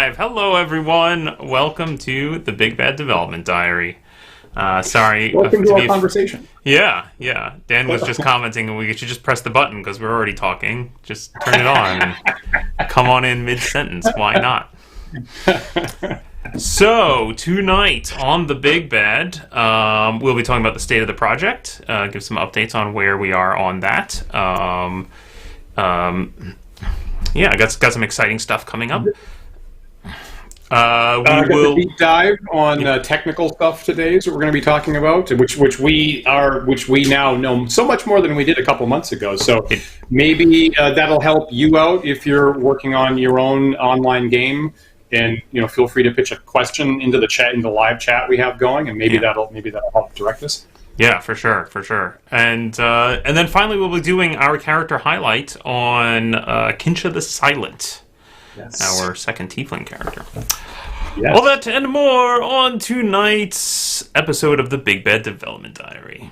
Hello, everyone. Welcome to the Big Bad Development Diary. Sorry. Welcome to our conversation. Yeah. Dan was just commenting, and we should just press the button because we're already talking. Just turn it on and come on in mid-sentence. Why not? So, tonight on the Big Bad, we'll be talking about the state of the project, give some updates on where we are on that. I got some exciting stuff coming up. We will a deep dive on technical stuff today. So we're going to be talking about which we now know so much more than we did a couple months ago. So maybe that'll help you out if you're working on your own online game. And feel free to pitch a question into the chat, in the live chat we have going, and maybe that'll help direct us. Yeah, for sure. And then finally, we'll be doing our character highlight on Kynnsha the Silent. Yes. Our second Tiefling character. Yes. All that and more on tonight's episode of the Big Bad Development Diary.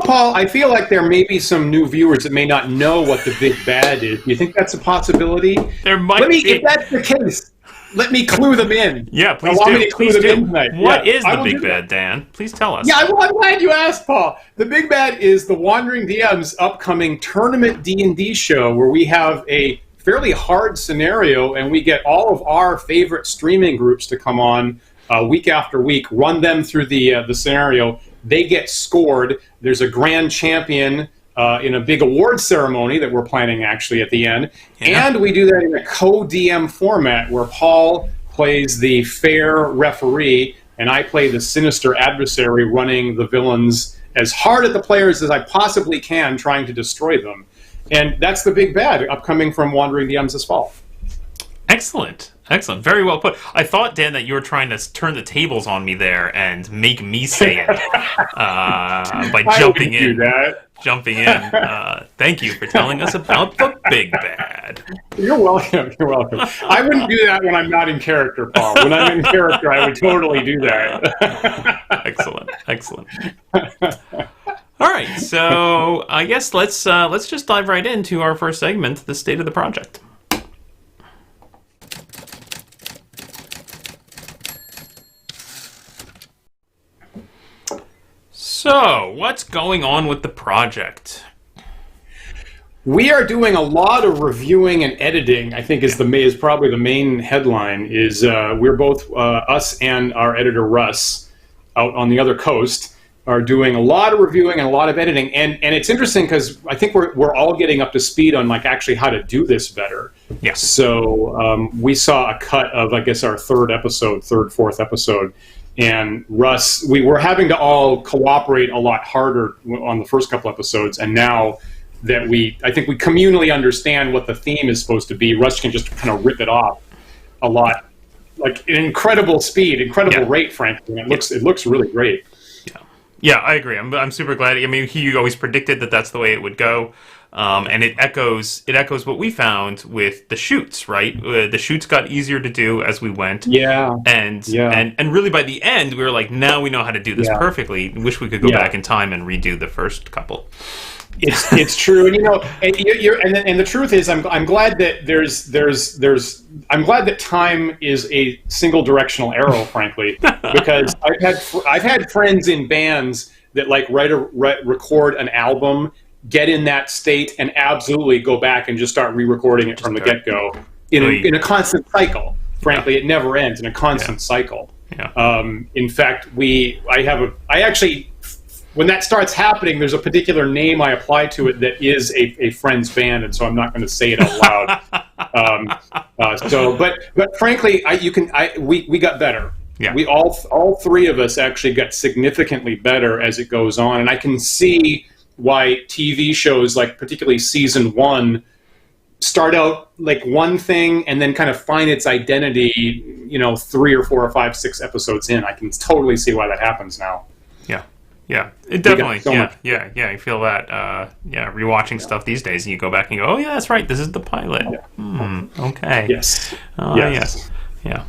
Paul, I feel like there may be some new viewers that may not know what the Big Bad is. Do you think that's a possibility? There might be. If that's the case, let me clue them in. Yeah, please Allow me to clue them in tonight. What is the Big Bad, Dan? Please tell us. Yeah, I'm glad you asked, Paul. The Big Bad is the Wandering DM's upcoming tournament D&D show where we have a fairly hard scenario and we get all of our favorite streaming groups to come on week after week, run them through the scenario. They get scored. There's a grand champion in a big award ceremony that we're planning actually at the end. Yeah. And we do that in a co-DM format where Paul plays the fair referee and I play the sinister adversary running the villains as hard at the players as I possibly can, trying to destroy them. And that's the Big Bad upcoming from Wandering DMs this fall. Excellent. Very well put. I thought, Dan, that you were trying to turn the tables on me there and make me say it by jumping in. Thank you for telling us about the Big Bad. You're welcome. I wouldn't do that when I'm not in character, Paul. When I'm in character, I would totally do that. Excellent. All right, so I guess let's just dive right into our first segment, the state of the project. So, what's going on with the project? We are doing a lot of reviewing and editing. I think is probably the main headline. Is we're both us and our editor Russ out on the other coast are doing a lot of reviewing and a lot of editing. And it's interesting because I think we're all getting up to speed on actually how to do this better. Yeah. So we saw a cut of our fourth episode. And Russ, we were having to all cooperate a lot harder on the first couple episodes, and now that I think we communally understand what the theme is supposed to be, Russ can just kind of rip it off a lot, like an incredible speed, incredible rate, frankly. And it looks really great. Yeah, I agree. I'm super glad. I mean, he always predicted that that's the way it would go. And it echoes what we found with the shoots, right? The shoots got easier to do as we went. Yeah. And really by the end, we were like, now we know how to do this perfectly. Wish we could go back in time and redo the first couple. It's true, and and the truth is, I'm glad that I'm glad that time is a single directional arrow, frankly, because I've had friends in bands that record an album, get in that state, and absolutely go back and just start re-recording it from the get-go in a constant cycle. Frankly, it never ends in a constant cycle. Yeah. In fact, when that starts happening, there's a particular name I apply to it that is a friend's band, and so I'm not going to say it out loud. But frankly, we got better. Yeah. We all three of us actually got significantly better as it goes on, and I can see why TV shows, like particularly season 1, start out like one thing and then kind of find its identity, 3 or 4 or 5, 6 episodes in. I can totally see why that happens now. Yeah, it definitely. Yeah. You feel that. Rewatching stuff these days, and you go back and go, "Oh yeah, that's right. This is the pilot." Yeah. Okay. Yes. Yes. Yeah.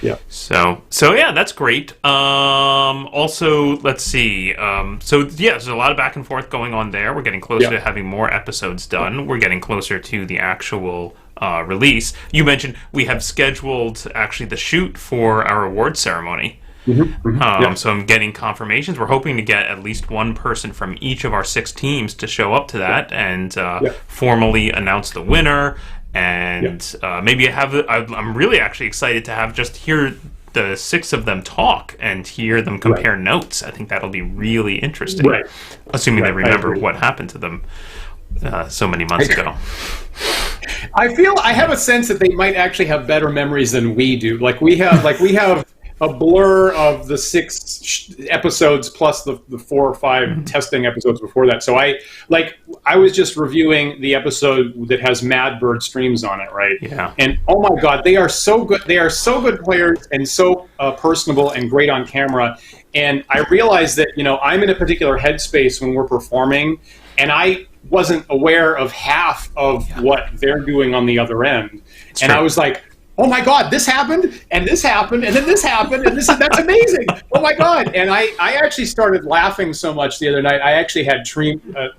Yeah. So yeah, that's great. Also, let's see. There's a lot of back and forth going on there. We're getting closer to having more episodes done. We're getting closer to the actual release. You mentioned we have scheduled actually the shoot for our awards ceremony. So I'm getting confirmations. We're hoping to get at least one person from each of our 6 teams to show up to that and formally announce the winner. And maybe I'm really actually excited to have just hear the 6 of them talk and hear them compare notes. I think that'll be really interesting, assuming they remember what happened to them so many months ago. I have a sense that they might actually have better memories than we do. We have a blur of the 6 episodes plus the 4 or 5 testing episodes before that. So I was just reviewing the episode that has Mad Bird streams on it, right? Yeah. And oh my God, they are so good. They are so good players and so personable and great on camera. And I realized that I'm in a particular headspace when we're performing, and I wasn't aware of half of what they're doing on the other end. It's true. I was like, oh my God, this happened, and this happened, and then this happened, and that's amazing. Oh my God. And I actually started laughing so much the other night, I actually had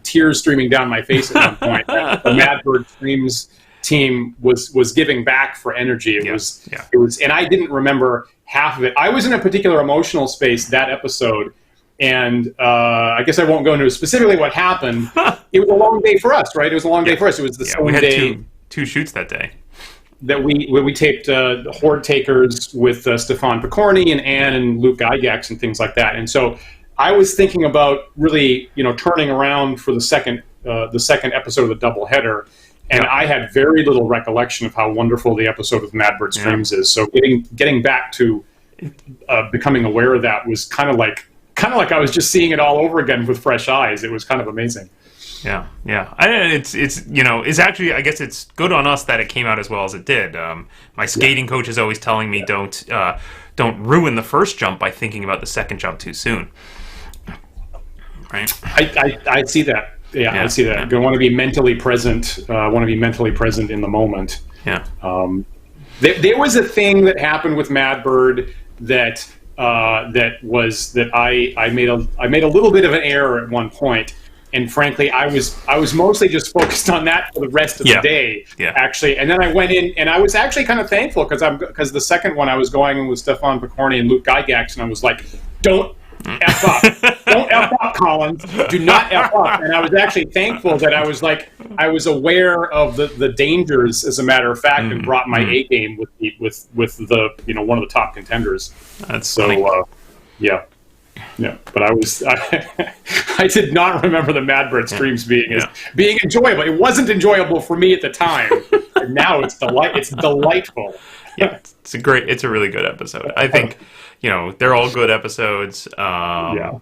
tears streaming down my face at one point. The Mad Bird Streams team was giving back for energy. It was, and I didn't remember half of it. I was in a particular emotional space that episode, and I guess I won't go into specifically what happened. It was a long day for us, right? It was a long day for us. It was the same day. We had two shoots that day. That we taped the Horde Takers with Stefan Picorni and Anne and Luke Gygax and things like that. And so I was thinking about really, turning around for the second episode of the doubleheader, and I had very little recollection of how wonderful the episode with Mad Bird Streams is. So getting back to becoming aware of that was kind of like I was just seeing it all over again with fresh eyes. It was kind of amazing. Yeah. It's actually, I guess it's good on us that it came out as well as it did. My skating coach is always telling me don't ruin the first jump by thinking about the second jump too soon. Right? I see that. Yeah, I see that. You want to be mentally present. Want to be mentally present in the moment. Yeah. There was a thing that happened with Mad Bird that I made a little bit of an error at one point. And frankly, I was mostly just focused on that for the rest of the day, actually. And then I went in, and I was actually kind of thankful because the second one I was going with Stefan Picorni and Luke Gygax, and I was like, don't F up. Don't F up, Collins. Do not F up. And I was actually thankful that I was aware of the dangers, as a matter of fact, and brought my A game with the one of the top contenders. That's funny. Yeah, but I did not remember the Mad Bird streams being enjoyable. It wasn't enjoyable for me at the time, and now it's delightful. Yeah, it's a really good episode. I think they're all good episodes. I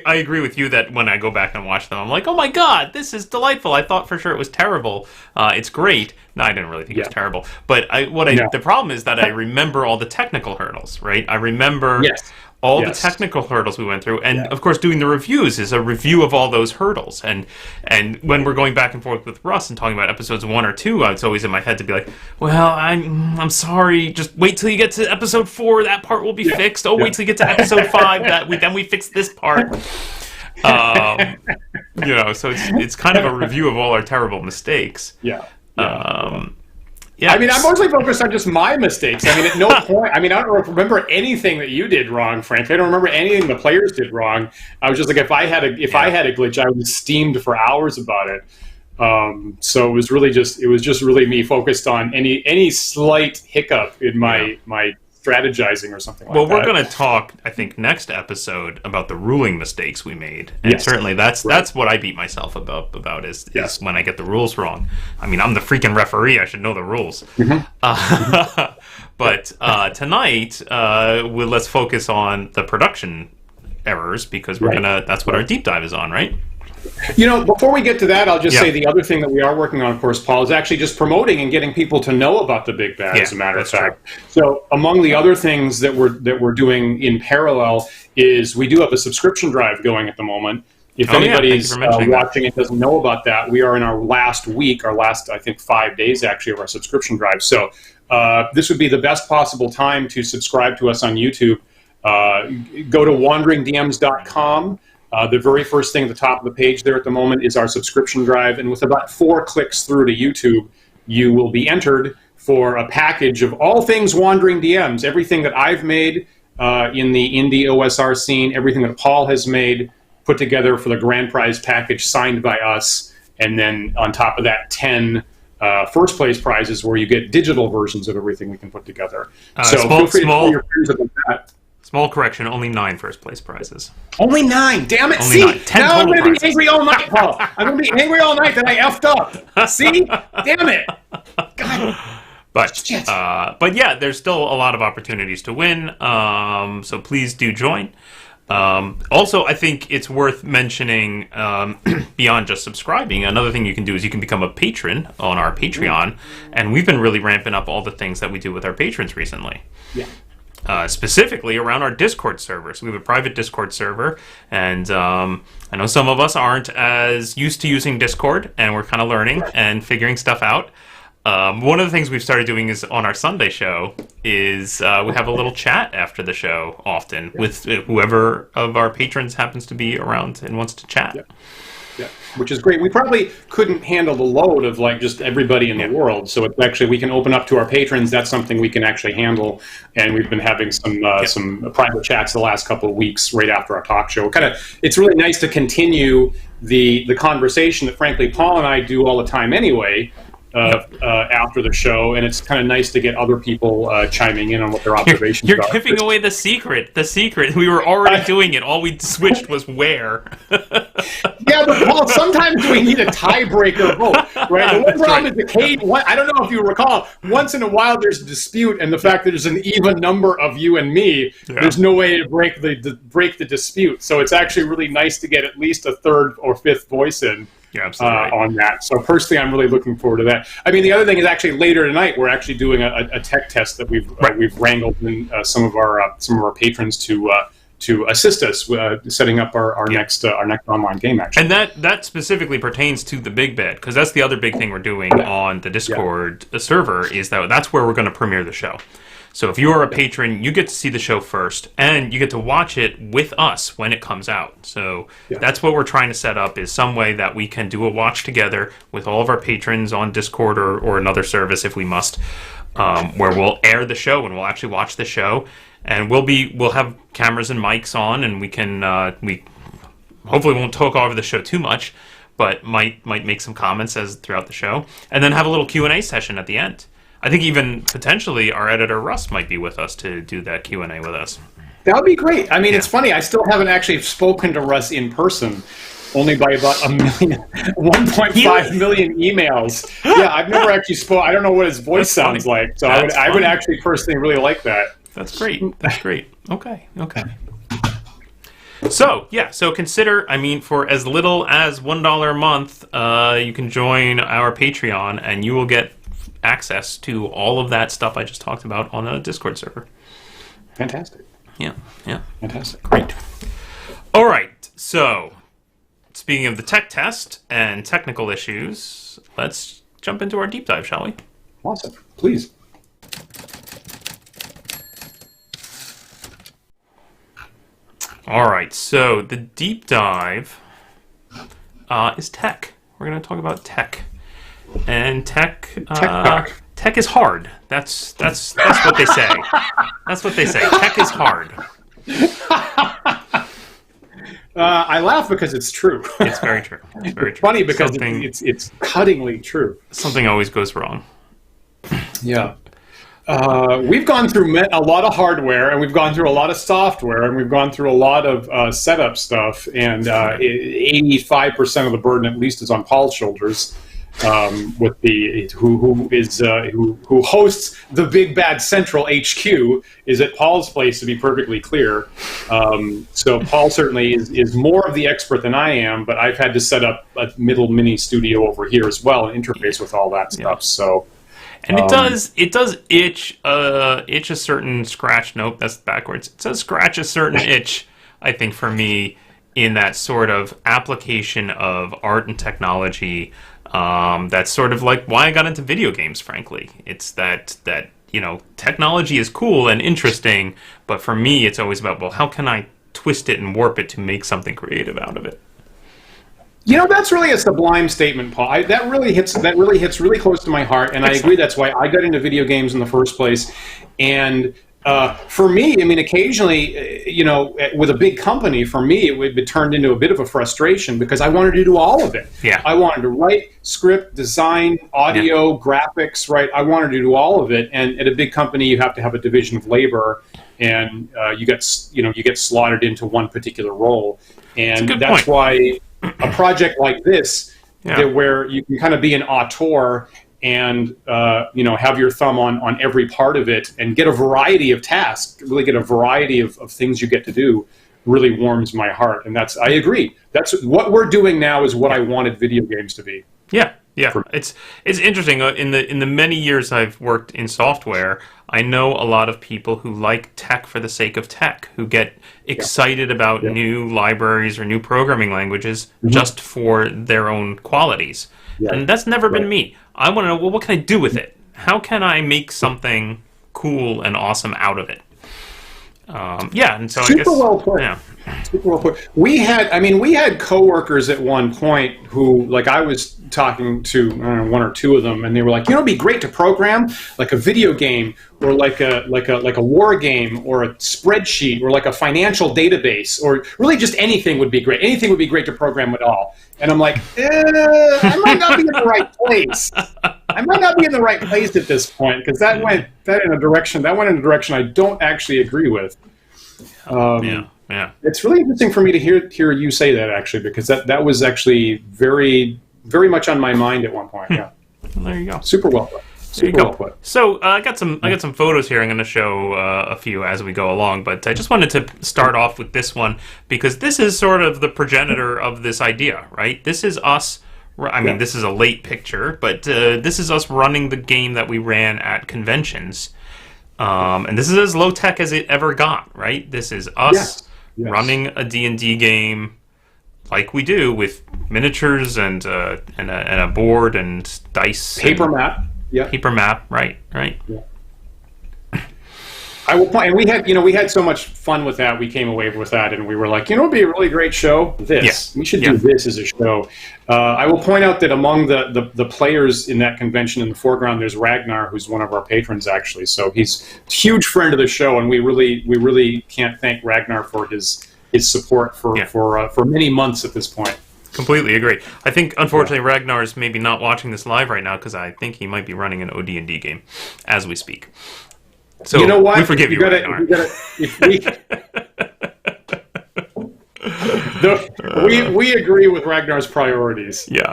agree with you that when I go back and watch them, I'm like, oh my God, this is delightful. I thought for sure it was terrible. It's great. No, I didn't really think it was terrible. But the problem is that I remember all the technical hurdles, right? I remember all the technical hurdles we went through. And, of course, doing the reviews is a review of all those hurdles. And when we're going back and forth with Russ and talking about episodes 1 or 2, it's always in my head to be like, well, I'm sorry. Just wait till you get to episode 4. That part will be fixed. Oh, wait till you get to episode 5. Then we fix this part. So it's kind of a review of all our terrible mistakes. I mean, I'm mostly focused on just my mistakes. I mean, at no point. I mean, I don't remember anything that you did wrong, frankly. I don't remember anything the players did wrong. I was just like, if I had a glitch, I was steamed for hours about it. So it was just really me focused on any slight hiccup in my strategizing or something like that. Well, we're going to talk, I think, next episode about the ruling mistakes we made. And certainly that's what I beat myself about is when I get the rules wrong. I mean, I'm the freaking referee. I should know the rules. But tonight, let's focus on the production errors because that's what our deep dive is on, right? Before we get to that, I'll just say the other thing that we are working on, of course, Paul, is actually just promoting and getting people to know about the Big Bad, as a matter of fact. True. So among the other things that we're doing in parallel is we do have a subscription drive going at the moment. If anybody's watching and doesn't know about that, we are in our last week, I think 5 days actually, of our subscription drive. So this would be the best possible time to subscribe to us on YouTube. Go to wanderingdms.com. The very first thing at the top of the page there at the moment is our subscription drive. And with about 4 clicks through to YouTube, you will be entered for a package of all things Wandering DMs, everything that I've made in the indie OSR scene, everything that Paul has made, put together for the grand prize package signed by us, and then on top of that, 10 first place prizes where you get digital versions of everything we can put together. So feel free to tell your friends about that. Small correction, only 9 first place prizes. Only 9? Damn it! Only See, 9. 10 now I'm going to be angry all night, prizes. Paul. I'm going to be angry all night that I effed up. See? Damn it! God. But yeah, there's still a lot of opportunities to win. So please do join. Also, I think it's worth mentioning, beyond just subscribing, another thing you can do is you can become a patron on our Patreon, and we've been really ramping up all the things that we do with our patrons recently. Yeah. Specifically around our Discord server. So we have a private Discord server, and I know some of us aren't as used to using Discord, and we're kind of learning and figuring stuff out. One of the things we've started doing is on our Sunday show is we have a little chat after the show often with whoever of our patrons happens to be around and wants to chat. Yeah, which is great. We probably couldn't handle the load of like just everybody in the world, so it's actually we can open up to our patrons. That's something we can actually handle, and we've been having some private chats the last couple of weeks right after our talk show. It's really nice to continue the conversation that frankly Paul and I do all the time anyway. After the show, and it's kind of nice to get other people chiming in on what their observations are. You're giving away the secret. The secret. We were already doing it. All we switched was where. Yeah, but Paul, sometimes we need a tiebreaker vote, right? The one problem is the cage. I don't know if you recall. Once in a while, there's a dispute, and the fact that there's an even number of you and me, there's no way to break the dispute. So it's actually really nice to get at least a third or fifth voice in. You're absolutely right. On that. So personally, I'm really looking forward to that. I mean, the other thing is actually later tonight we're actually doing a tech test that we've wrangled in some of our patrons to assist us setting up our next online game. Actually, and that specifically pertains to the Big Bad, because that's the other big thing we're doing on the Discord server is that's where we're going to premiere the show. So if you are a patron, you get to see the show first, and you get to watch it with us when it comes out. So that's what we're trying to set up, is some way that we can do a watch together with all of our patrons on Discord or another service if we must, where we'll air the show and we'll actually watch the show, and we'll have cameras and mics on, and we can we hopefully won't talk over the show too much, but might make some comments throughout the show, and then have a little Q&A session at the end. I think even potentially our editor Russ might be with us to do that Q&A with us. That would be great. I mean, it's funny. I still haven't actually spoken to Russ in person, only by about 1.5 million emails. Yeah, I've never actually spoken. I don't know what his voice sounds like. So I would actually personally really like that. That's great. That's great. Okay. So consider, for as little as $1 a month, you can join our Patreon, and you will get access to all of that stuff I just talked about on a Discord server. Fantastic. Yeah. Fantastic. Great. All right. So, speaking of the tech test and technical issues, let's jump into our deep dive, shall we? Awesome. Please. All right. So, the deep dive is tech. We're going to talk about tech. And tech is hard. That's what they say. That's what they say. Tech is hard. I laugh because it's true. It's very true. It's very true. Funny because it's cuttingly true. Something always goes wrong. Yeah. We've gone through a lot of hardware, and we've gone through a lot of software, and we've gone through a lot of setup stuff, and 85% of the burden at least is on Paul's shoulders. With who hosts the Big Bad Central HQ is at Paul's place, to be perfectly clear. So Paul certainly is more of the expert than I am, but I've had to set up a middle mini studio over here as well and interface with all that stuff. So, and it does itch a certain scratch. Nope, that's backwards. It does scratch a certain itch, I think, for me in that sort of application of art and technology. That's sort of like why I got into video games, frankly. It's that technology is cool and interesting, but for me, it's always about, well, how can I twist it and warp it to make something creative out of it? That's really a sublime statement, Paul. That really hits really close to my heart, and I agree. That's why I got into video games in the first place. And for me, occasionally, with a big company, for me, it would be turned into a bit of a frustration because I wanted to do all of it. Yeah. I wanted to write, script, design, audio, graphics, right? I wanted to do all of it. And at a big company, you have to have a division of labor, and you get slotted into one particular role. And that's why a project like this, where you can kind of be an auteur and have your thumb on every part of it and get a variety of tasks, really get a variety of things you get to do, really warms my heart. And I agree. That's what we're doing now is what I wanted video games to be. Yeah. It's interesting. In the many years I've worked in software, I know a lot of people who like tech for the sake of tech, who get excited about new libraries or new programming languages just for their own qualities. Yeah. And that's never been me. I want to know, well, what can I do with it? How can I make something cool and awesome out of it? And so Super I guess... well put. Yeah. Super well put. We had coworkers at one point who, like, I was talking to one or two of them, and they were like, it'd be great to program like a video game or like a war game or a spreadsheet or like a financial database, or really just anything would be great. Anything would be great to program at all. And I'm like, I might not be in the right place. I might not be in the right place at this point, because that went in a direction I don't actually agree with. It's really interesting for me to hear you say that, actually, because that was actually very, very much on my mind at one point. Yeah. Well, there you go. Super well put. Super well put. So I got some photos here. I'm going to show a few as we go along, but I just wanted to start off with this one because this is sort of the progenitor of this idea, right? This is us. I mean, this is a late picture, but this is us running the game that we ran at conventions. And this is as low-tech as it ever got, right? This is us running a D&D game like we do with miniatures and a board and dice. Paper map. Yeah. Paper map, right. Yeah. I will point, and we had so much fun with that. We came away with that, and we were like, it'd be a really great show. We should do this as a show. I will point out that among the players in that convention in the foreground, there's Ragnar, who's one of our patrons, actually. So he's a huge friend of the show, and we really can't thank Ragnar for his support for many months at this point. Completely agree. I think, unfortunately, Ragnar's maybe not watching this live right now because I think he might be running an OD&D game as we speak. So you know what? We forgive you, Ragnar. We agree with Ragnar's priorities. Yeah,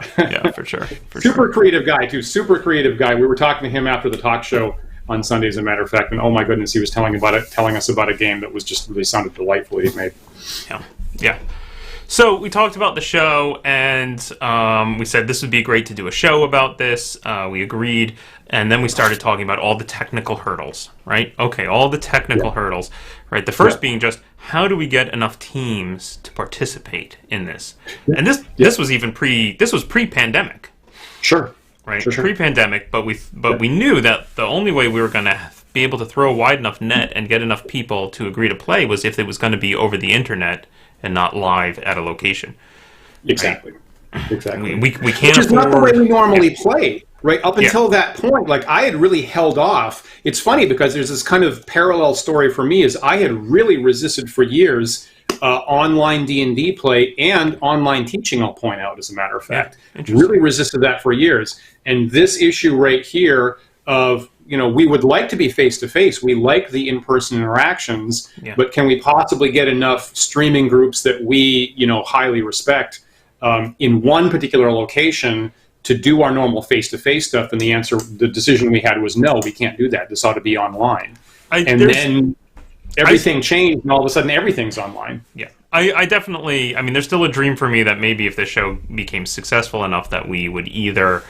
for sure. Super creative guy, too. Super creative guy. We were talking to him after the talk show on Sunday, as a matter of fact, and oh my goodness, he was telling us about a game that was just really sounded delightful he'd made. Yeah. So we talked about the show, and we said this would be great to do a show about this. We agreed, and then we started talking about all the technical hurdles, right? Okay, all the technical hurdles, right? The first being just how do we get enough teams to participate in this? And this was even pre-pandemic. Sure. Right, sure. Pre-pandemic, but we knew that the only way we were going to be able to throw a wide enough net and get enough people to agree to play was if it was going to be over the internet and not live at a location. Exactly. Right? Exactly. We can't Which is not the way we normally play, right? Up until that point, like I had really held off. It's funny because there's this kind of parallel story for me is I had really resisted for years online D&D play and online teaching, I'll point out, as a matter of fact. Really resisted that for years. And this issue right here of, we would like to be face-to-face. We like the in-person interactions, but can we possibly get enough streaming groups that we, highly respect in one particular location to do our normal face-to-face stuff? And the decision we had was no, we can't do that. This ought to be online. Then everything changed, and all of a sudden everything's online. Yeah. I definitely, there's still a dream for me that maybe if this show became successful enough that we would either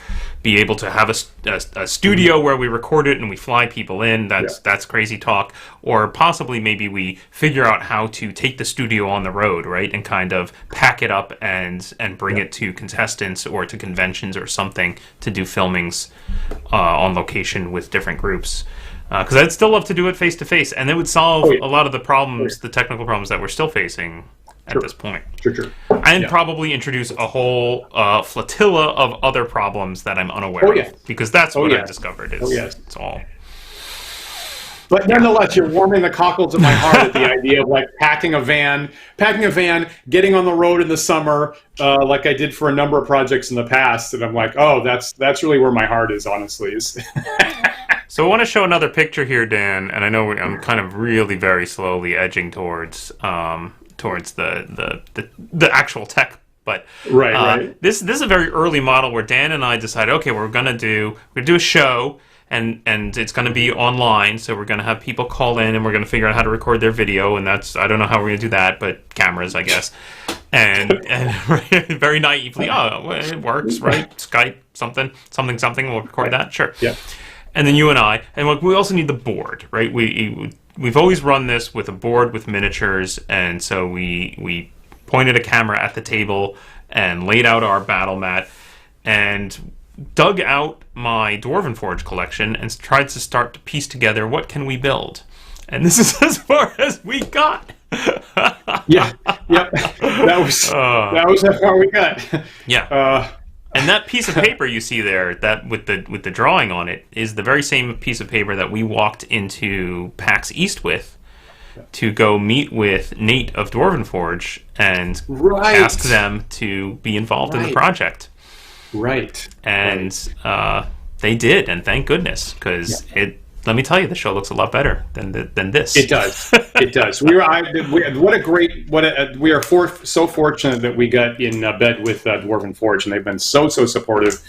be able to have a studio where we record it and we fly people in. That's crazy talk. Or possibly maybe we figure out how to take the studio on the road, right, and kind of pack it up and bring it to contestants or to conventions or something to do filmings on location with different groups. Because I'd still love to do it face to face, and it would solve a lot of the problems, the technical problems that we're still facing at this point. Sure. And probably introduce a whole flotilla of other problems that I'm unaware of. Because that's what I've discovered is it's all. But nonetheless, you're warming the cockles of my heart at the idea of like packing a van, getting on the road in the summer, like I did for a number of projects in the past. And I'm like, oh, that's really where my heart is, honestly. So I want to show another picture here, Dan, and I know I'm kind of really very slowly edging towards the actual tech, but this is a very early model where Dan and I decided, okay, we're gonna do a show, and it's gonna be online, so we're gonna have people call in, and we're gonna figure out how to record their video, and I don't know how we're gonna do that, but cameras, I guess, and very naively, it works, right? Skype, something, we'll record that, sure, yeah. And then you and I, and we also need the board, right? We've always run this with a board with miniatures, and so we pointed a camera at the table and laid out our battle mat and dug out my Dwarven Forge collection and tried to start to piece together what can we build. And this is as far as we got. Yep. That was how far we got. Yeah. And that piece of paper you see there, that with the drawing on it, is the very same piece of paper that we walked into PAX East with to go meet with Nate of Dwarven Forge and ask them to be involved in the project. Right. And they did, and thank goodness, because let me tell you, the show looks a lot better than this. It does. It does. We are so fortunate that we got in bed with Dwarven Forge, and they've been so supportive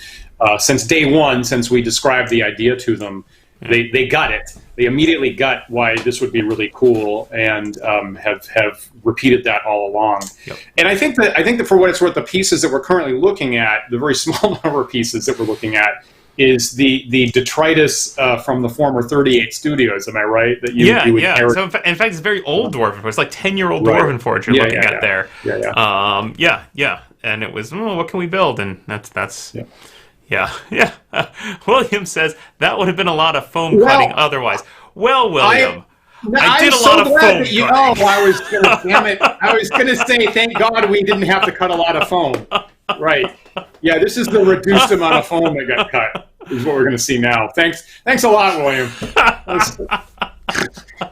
since day one. Since we described the idea to them, they got it. They immediately got why this would be really cool, and have repeated that all along. Yep. And I think that for what it's worth, the pieces that we're currently looking at, the very small number of pieces that we're looking at, is the detritus from the former 38 studios. Am I right? That you inherit? So in fact, it's very old Dwarven Forge. It's like 10-year-old Dwarven Forge you're looking at there. Yeah. And it was, what can we build? And that's. Yeah. William says that would have been a lot of foam cutting otherwise. Well, William, I did a lot of foam cutting. I was going to say, thank God we didn't have to cut a lot of foam. Right. Yeah, this is the reduced amount of foam that got cut, is what we're going to see now. Thanks a lot, William.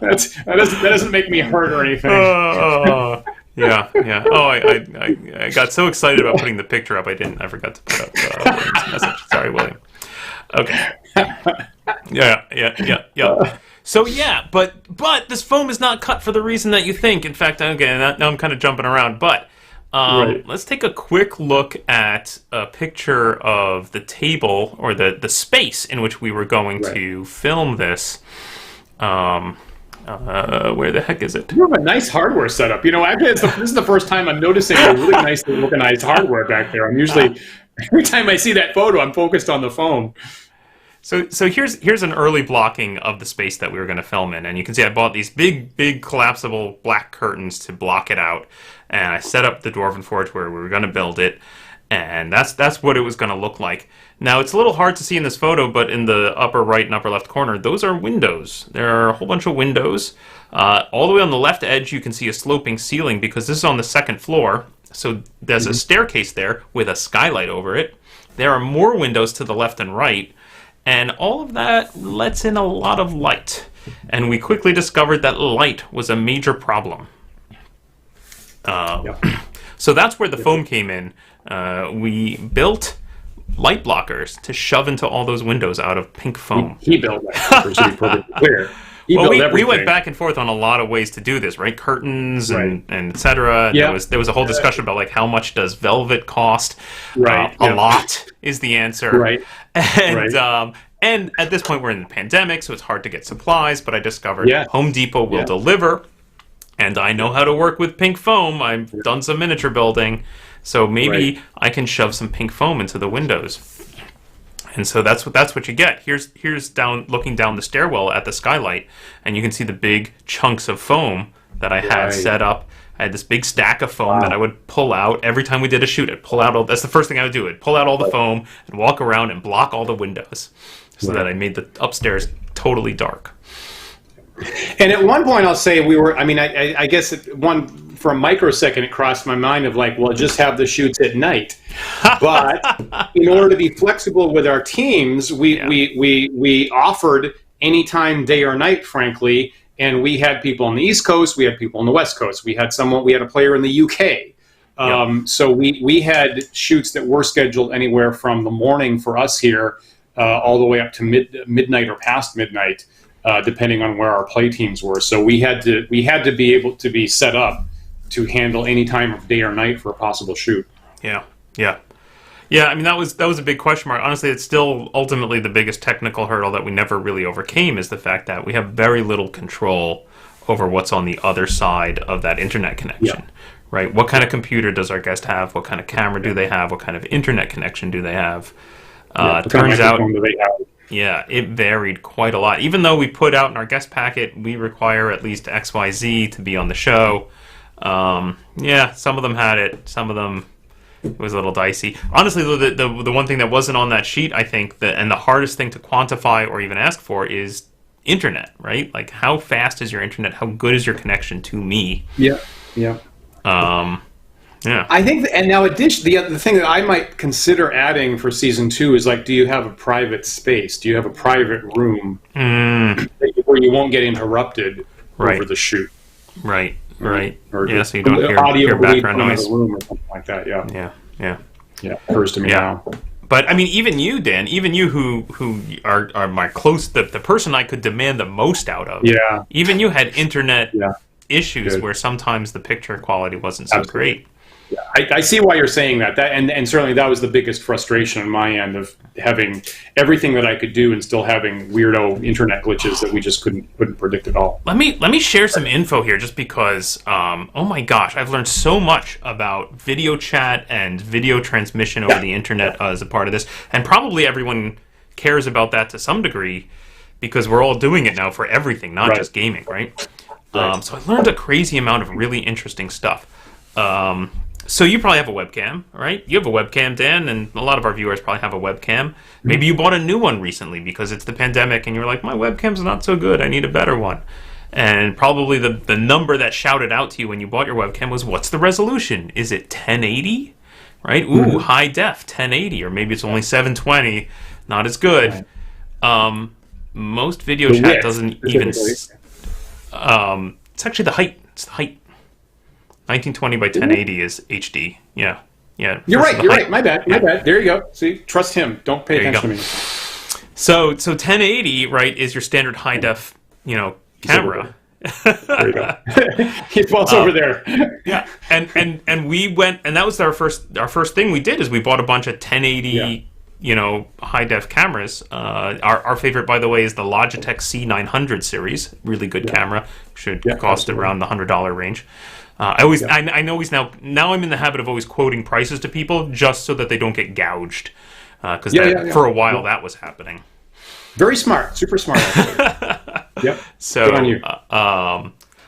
That doesn't make me hurt or anything. Yeah. Oh, I got so excited about putting the picture up, I forgot to put up William's message. Sorry, William. Okay. Yeah. So but this foam is not cut for the reason that you think. In fact, now I'm kind of jumping around, but let's take a quick look at a picture of the table or the space in which we were going to film this. Where the heck is it? You have a nice hardware setup. Actually, this is the first time I'm noticing a really nicely organized hardware back there. I'm usually, every time I see that photo, I'm focused on the phone. So here's an early blocking of the space that we were going to film in, and you can see I bought these big collapsible black curtains to block it out, and I set up the Dwarven Forge where we were going to build it, and that's what it was going to look like. Now, it's a little hard to see in this photo, but in the upper right and upper left corner, those are windows. There are a whole bunch of windows. All the way on the left edge, you can see a sloping ceiling because this is on the second floor. So there's a staircase there with a skylight over it. There are more windows to the left and right, and all of that lets in a lot of light. And we quickly discovered that light was a major problem. So that's where the foam came in. We built light blockers to shove into all those windows out of pink foam. He built light blockers, to be perfectly clear. We went back and forth on a lot of ways to do this, right? Curtains and et cetera. Yeah. There was a whole discussion about like how much does velvet cost? A lot is the answer. Right. And at this point we're in the pandemic, so it's hard to get supplies, but I discovered Home Depot will deliver, and I know how to work with pink foam. I've done some miniature building, so maybe I can shove some pink foam into the windows. And so that's what you get. Here's down looking down the stairwell at the skylight, and you can see the big chunks of foam that I had set up. I had this big stack of foam that I would pull out every time we did a shoot. I'd pull out all. That's the first thing I would do. I'd pull out all the foam and walk around and block all the windows, so that I made the upstairs totally dark. And at one point, I'll say we were. I mean, I guess for a microsecond, it crossed my mind of like, well, just have the shoots at night. But in order to be flexible with our teams, we offered anytime, day or night, frankly. And we had people on the East Coast, we had people on the West Coast, we had a player in the UK. So we had shoots that were scheduled anywhere from the morning for us here all the way up to midnight or past midnight, depending on where our play teams were. So we had to be able to be set up to handle any time of day or night for a possible shoot. Yeah, I mean, that was a big question mark. Honestly, it's still ultimately the biggest technical hurdle that we never really overcame, is the fact that we have very little control over what's on the other side of that internet connection, right? What kind of computer does our guest have? What kind of camera do they have? What kind of internet connection do they have? Turns out, it varied quite a lot. Even though we put out in our guest packet, we require at least XYZ to be on the show. Some of them had it. Some of them... It was a little dicey. Honestly, the one thing that wasn't on that sheet, I think, and the hardest thing to quantify or even ask for is internet, right? Like, how fast is your internet? How good is your connection to me? Yeah. I think, and now the thing that I might consider adding for season 2 is like, do you have a private space? Do you have a private room where you won't get interrupted over the shoot? Right. Or so you don't hear background noise. Room or something like that. Yeah. Occurs to me now. But I mean, even you, Dan, who are my close, the person I could demand the most out of. Yeah. Even you had internet issues where sometimes the picture quality wasn't so great. Yeah, I see why you're saying that. And certainly that was the biggest frustration on my end, of having everything that I could do and still having weirdo internet glitches that we just couldn't predict at all. Let me share some info here, just because. Oh my gosh, I've learned so much about video chat and video transmission over the internet as a part of this, and probably everyone cares about that to some degree, because we're all doing it now for everything, not just gaming, right? So I learned a crazy amount of really interesting stuff. So you probably have a webcam, right? You have a webcam, Dan, and a lot of our viewers probably have a webcam. Maybe you bought a new one recently because it's the pandemic and you're like, my webcam's not so good, I need a better one. And probably the number that shouted out to you when you bought your webcam was, what's the resolution? Is it 1080? Right? Ooh, high def, 1080. Or maybe it's only 720, not as good. Most video chat doesn't even... it's actually the height. It's the height. 1920 by 1080 is HD. Yeah. You're right. My bad. There you go. See, trust him. Don't pay attention to me. So 1080, right, is your standard high def, camera. There you go. He falls over there. Yeah. And we went, and that was our first thing we did, is we bought a bunch of 1080 high def cameras. Our favorite, by the way, is the Logitech C900 series. Really good camera. Should cost around the $100 range. I know now I'm in the habit of always quoting prices to people just so that they don't get gouged, because for a while that was happening. Very smart, super smart. Yep. So, good on you.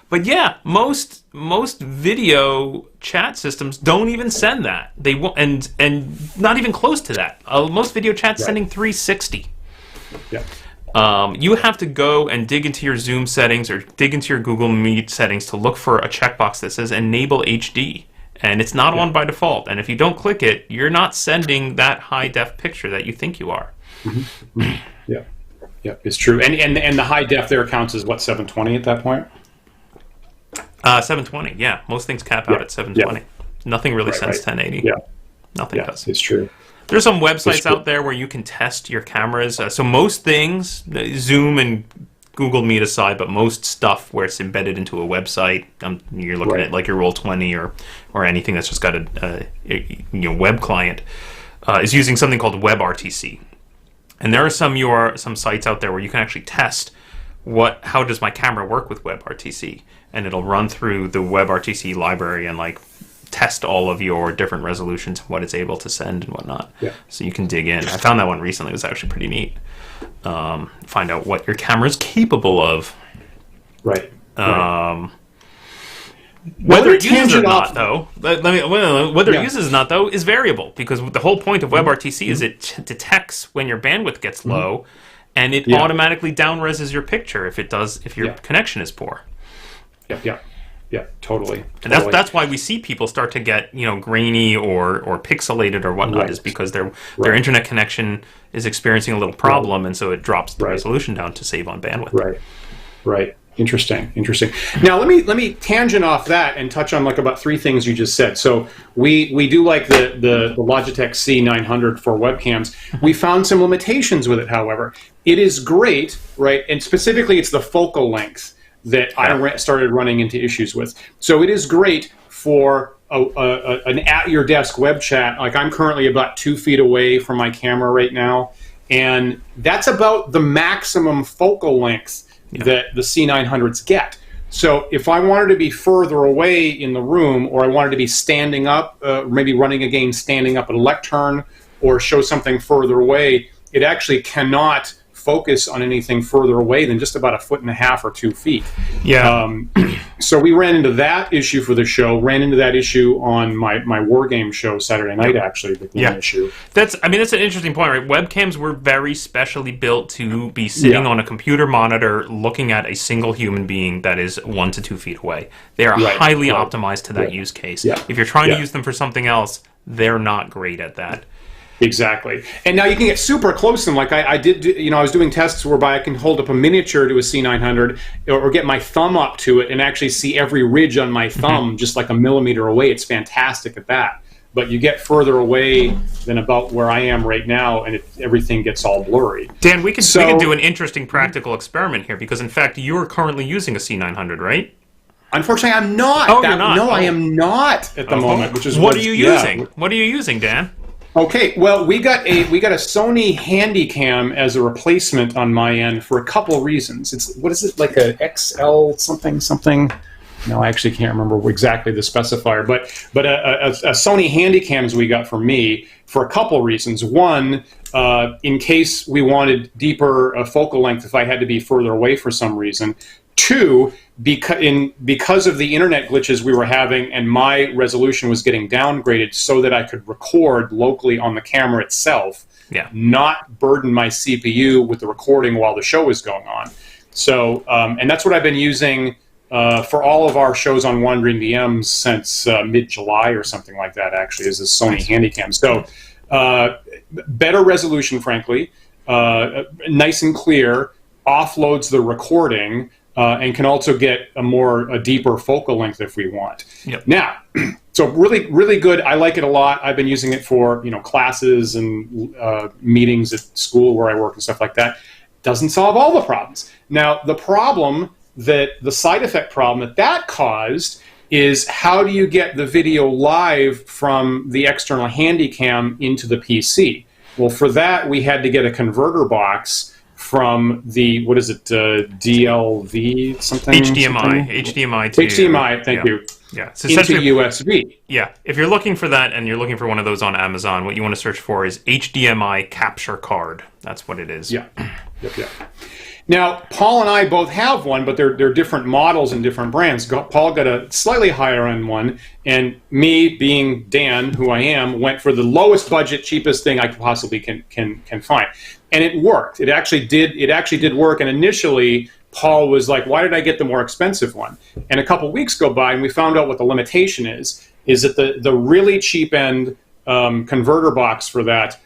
But yeah, most video chat systems don't even send that. They won't, and not even close to that. Most video chat's sending 360. Yeah. You have to go and dig into your Zoom settings or dig into your Google Meet settings to look for a checkbox that says Enable HD. And it's not on by default. And if you don't click it, you're not sending that high-def picture that you think you are. Yeah, it's true. And the high-def there counts as, what, 720 at that point? 720, yeah. Most things cap out at 720. Nothing really sends 1080. Yeah. Nothing does. It's true. There's some websites out there where you can test your cameras. So most things, Zoom and Google Meet aside, but most stuff where it's embedded into a website, you're looking at like your Roll20 or anything that's just got a web client, is using something called WebRTC. And there are some sites out there where you can actually test how does my camera work with WebRTC, and it'll run through the WebRTC library and like test all of your different resolutions and what it's able to send and whatnot. Yeah. So you can dig in. I found that one recently. It was actually pretty neat. Find out what your camera is capable of. Right. Whether it uses it or not, though, whether it uses it or not, though, is variable, because the whole point of WebRTC is it detects when your bandwidth gets low, and it automatically down-reses your picture if your connection is poor. Yeah, totally. And that's why we see people start to get grainy or pixelated or whatnot, is because their internet connection is experiencing a little problem, and so it drops the resolution down to save on bandwidth. Right. Interesting. Now let me tangent off that and touch on about 3 things you just said. So we do like the Logitech C900 for webcams. We found some limitations with it, however. It is great, right? And specifically, it's the focal length that I started running into issues with. So it is great for an at-your-desk web chat. Like, I'm currently about 2 feet away from my camera right now, and that's about the maximum focal length that the C900s get. So if I wanted to be further away in the room, or I wanted to be standing up, maybe running a game standing up at a lectern, or show something further away, it actually cannot focus on anything further away than just about 1.5 or 2 feet. So we ran into that issue for the show, ran into that issue on my War Game show Saturday night, actually, with the issue. That's an interesting point, right? Webcams were very specially built to be sitting on a computer monitor looking at a single human being that is 1 to 2 feet away. They are highly optimized to that use case. If you're trying to use them for something else, they're not great at that. Exactly. And now you can get super close to them. Like I did, I was doing tests whereby I can hold up a miniature to a C900 or get my thumb up to it and actually see every ridge on my thumb just like a millimeter away. It's fantastic at that. But you get further away than about where I am right now, and everything gets all blurry. Dan, we could do an interesting practical experiment here, because in fact you're currently using a C900, right? Unfortunately, I'm not. Oh, you're not? No, I am not at the moment. Which is what are you using? What are you using, Dan? Okay, well, we got a Sony Handycam as a replacement on my end for a couple reasons. It's like a XL something. No, I actually can't remember exactly the specifier, but a Sony Handycams we got for me for a couple reasons. One, in case we wanted deeper focal length if I had to be further away for some reason. 2, because of the internet glitches we were having and my resolution was getting downgraded so that I could record locally on the camera itself, not burden my CPU with the recording while the show is going on. So, and that's what I've been using for all of our shows on Wandering DMs since mid-July or something like that, actually, is this Sony Handycam. So, better resolution, frankly, nice and clear, offloads the recording, and can also get a deeper focal length if we want. Now, so really, really good. I like it a lot. I've been using it for classes and meetings at school where I work and stuff like that. Doesn't solve all the problems. Now, the side effect problem that caused is, how do you get the video live from the external Handycam into the PC? Well, for that, we had to get a converter box from the, DLV something? HDMI to... HDMI, thank you. Yeah. So into USB. Yeah. If you're looking for that and you're looking for one of those on Amazon, what you want to search for is HDMI capture card. That's what it is. Yeah. Now, Paul and I both have one, but they're different models and different brands. Paul got a slightly higher end one, and me, being Dan, who I am, went for the lowest budget, cheapest thing I possibly can find, and it worked. It actually did work. And initially, Paul was like, "Why did I get the more expensive one?" And a couple weeks go by, and we found out what the limitation is that the really cheap end converter box for that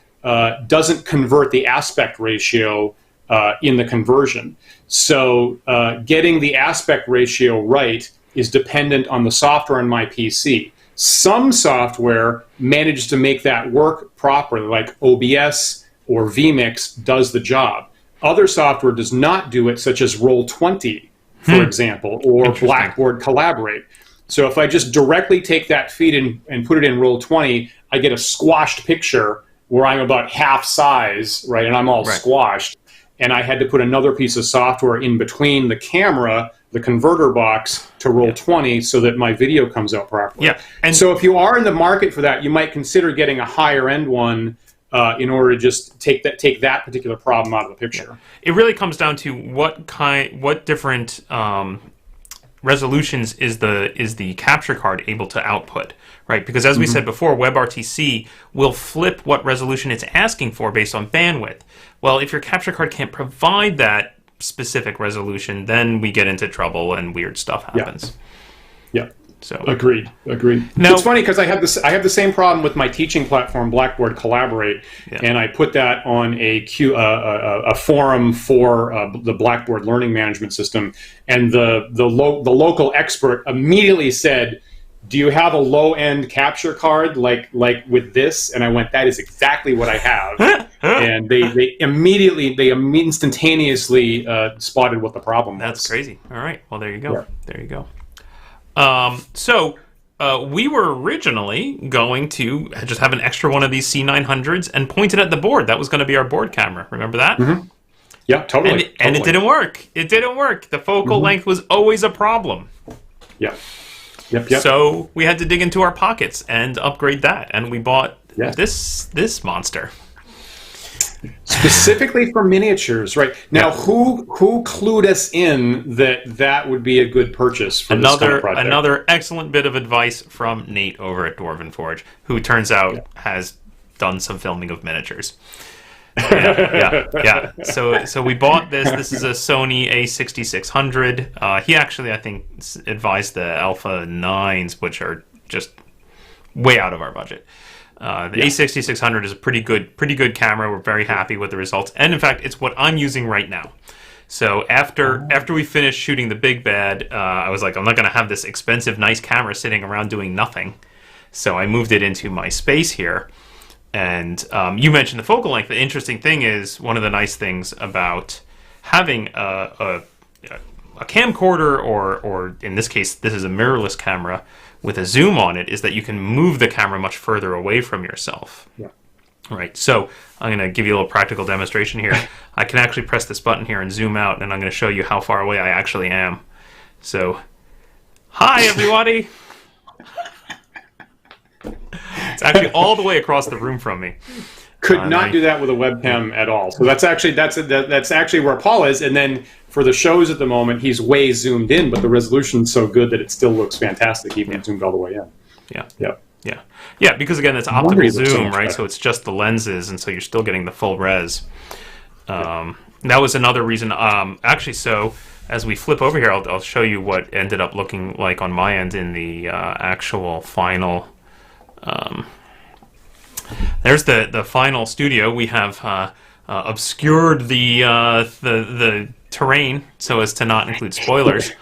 doesn't convert the aspect ratio in the conversion. So getting the aspect ratio right is dependent on the software on my PC. Some software managed to make that work properly, like OBS or vMix does the job. Other software does not do it, such as Roll20, for example, or Blackboard Collaborate. So if I just directly take that feed and put it in Roll20, I get a squashed picture where I'm about half size, right, and I'm all squashed. And I had to put another piece of software in between the camera, the converter box, to roll 20 so that my video comes out properly. Yeah. And so if you are in the market for that, you might consider getting a higher end one in order to just take that particular problem out of the picture. Yeah. It really comes down to what different resolutions is the capture card able to output, right? Because as we said before, WebRTC will flip what resolution it's asking for based on bandwidth. Well, if your capture card can't provide that specific resolution, then we get into trouble and weird stuff happens. Yeah. So agreed. Now, it's funny because I have the same problem with my teaching platform, Blackboard Collaborate, and I put that on a forum for the Blackboard Learning Management System, and the local expert immediately said, "Do you have a low end capture card like with this?" And I went, "That is exactly what I have." And they instantaneously spotted what the problem was. That's crazy. All right. Well, there you go. Yeah. There you go. So we were originally going to just have an extra one of these C900s and point it at the board. That was going to be our board camera. Remember that? Yeah, totally. And it didn't work. It didn't work. The focal length was always a problem. Yeah. Yep. So we had to dig into our pockets and upgrade that, and we bought this monster. Specifically for miniatures, right? Now, who clued us in that would be a good purchase for this kind of project? Another excellent bit of advice from Nate over at Dwarven Forge, who turns out has done some filming of miniatures. Yeah. So we bought this. This is a Sony A6600. He actually, I think, advised the Alpha 9s, which are just way out of our budget. The A6600 is a pretty good camera. We're very happy with the results, and in fact, it's what I'm using right now. So after we finished shooting the Big Bad, I was like, I'm not going to have this expensive, nice camera sitting around doing nothing. So I moved it into my space here. And you mentioned the focal length. The interesting thing is, one of the nice things about having a camcorder, or in this case, this is a mirrorless camera with a zoom on it, is that you can move the camera much further away from yourself. Yeah. Right. So I'm going to give you a little practical demonstration here. I can actually press this button here and zoom out, and I'm going to show you how far away I actually am. So, hi everybody. It's actually all the way across the room from me. Could not do that with a webcam at all. So that's actually where Paul is. And then for the shows at the moment, he's way zoomed in, but the resolution's so good that it still looks fantastic, even zoomed all the way in. Yeah. Because again, it's optical zoom, right? So it's just the lenses, and so you're still getting the full res. That was another reason. Actually, so as we flip over here, I'll show you what ended up looking like on my end in the actual final. There's the final studio. We have obscured the terrain so as to not include spoilers.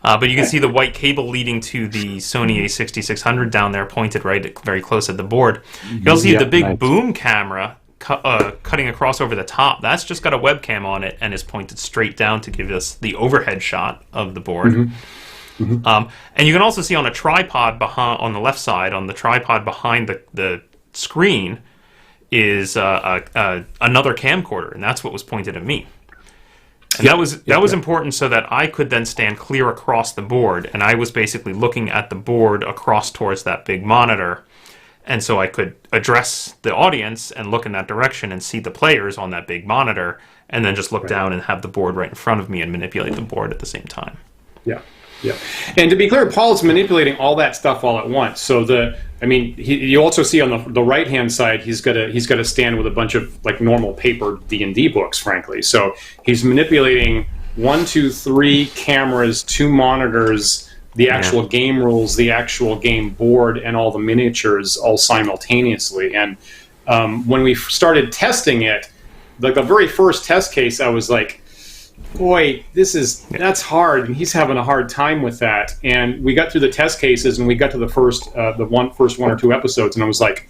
But you can see the white cable leading to the Sony A6600 down there, pointed very close at the board. You also see the big boom camera cutting across over the top. That's just got a webcam on it and is pointed straight down to give us the overhead shot of the board. And you can also see on a tripod on the left side, on the tripod behind the screen, is another camcorder, and that's what was pointed at me. And that was important so that I could then stand clear across the board, and I was basically looking at the board across towards that big monitor, and so I could address the audience and look in that direction and see the players on that big monitor, and then just look down and have the board right in front of me and manipulate the board at the same time. Yeah. And to be clear, Paul's manipulating all that stuff all at once. So you also see on the right hand side, he's got to stand with a bunch of like normal paper D&D books, frankly. So he's manipulating 1, 2, 3 cameras, 2 monitors, the actual game rules, the actual game board, and all the miniatures all simultaneously. And when we started testing it, like the very first test case, I was like, boy, that's hard, and he's having a hard time with that. And we got through the test cases, and we got to the first one or 2 episodes, and I was like,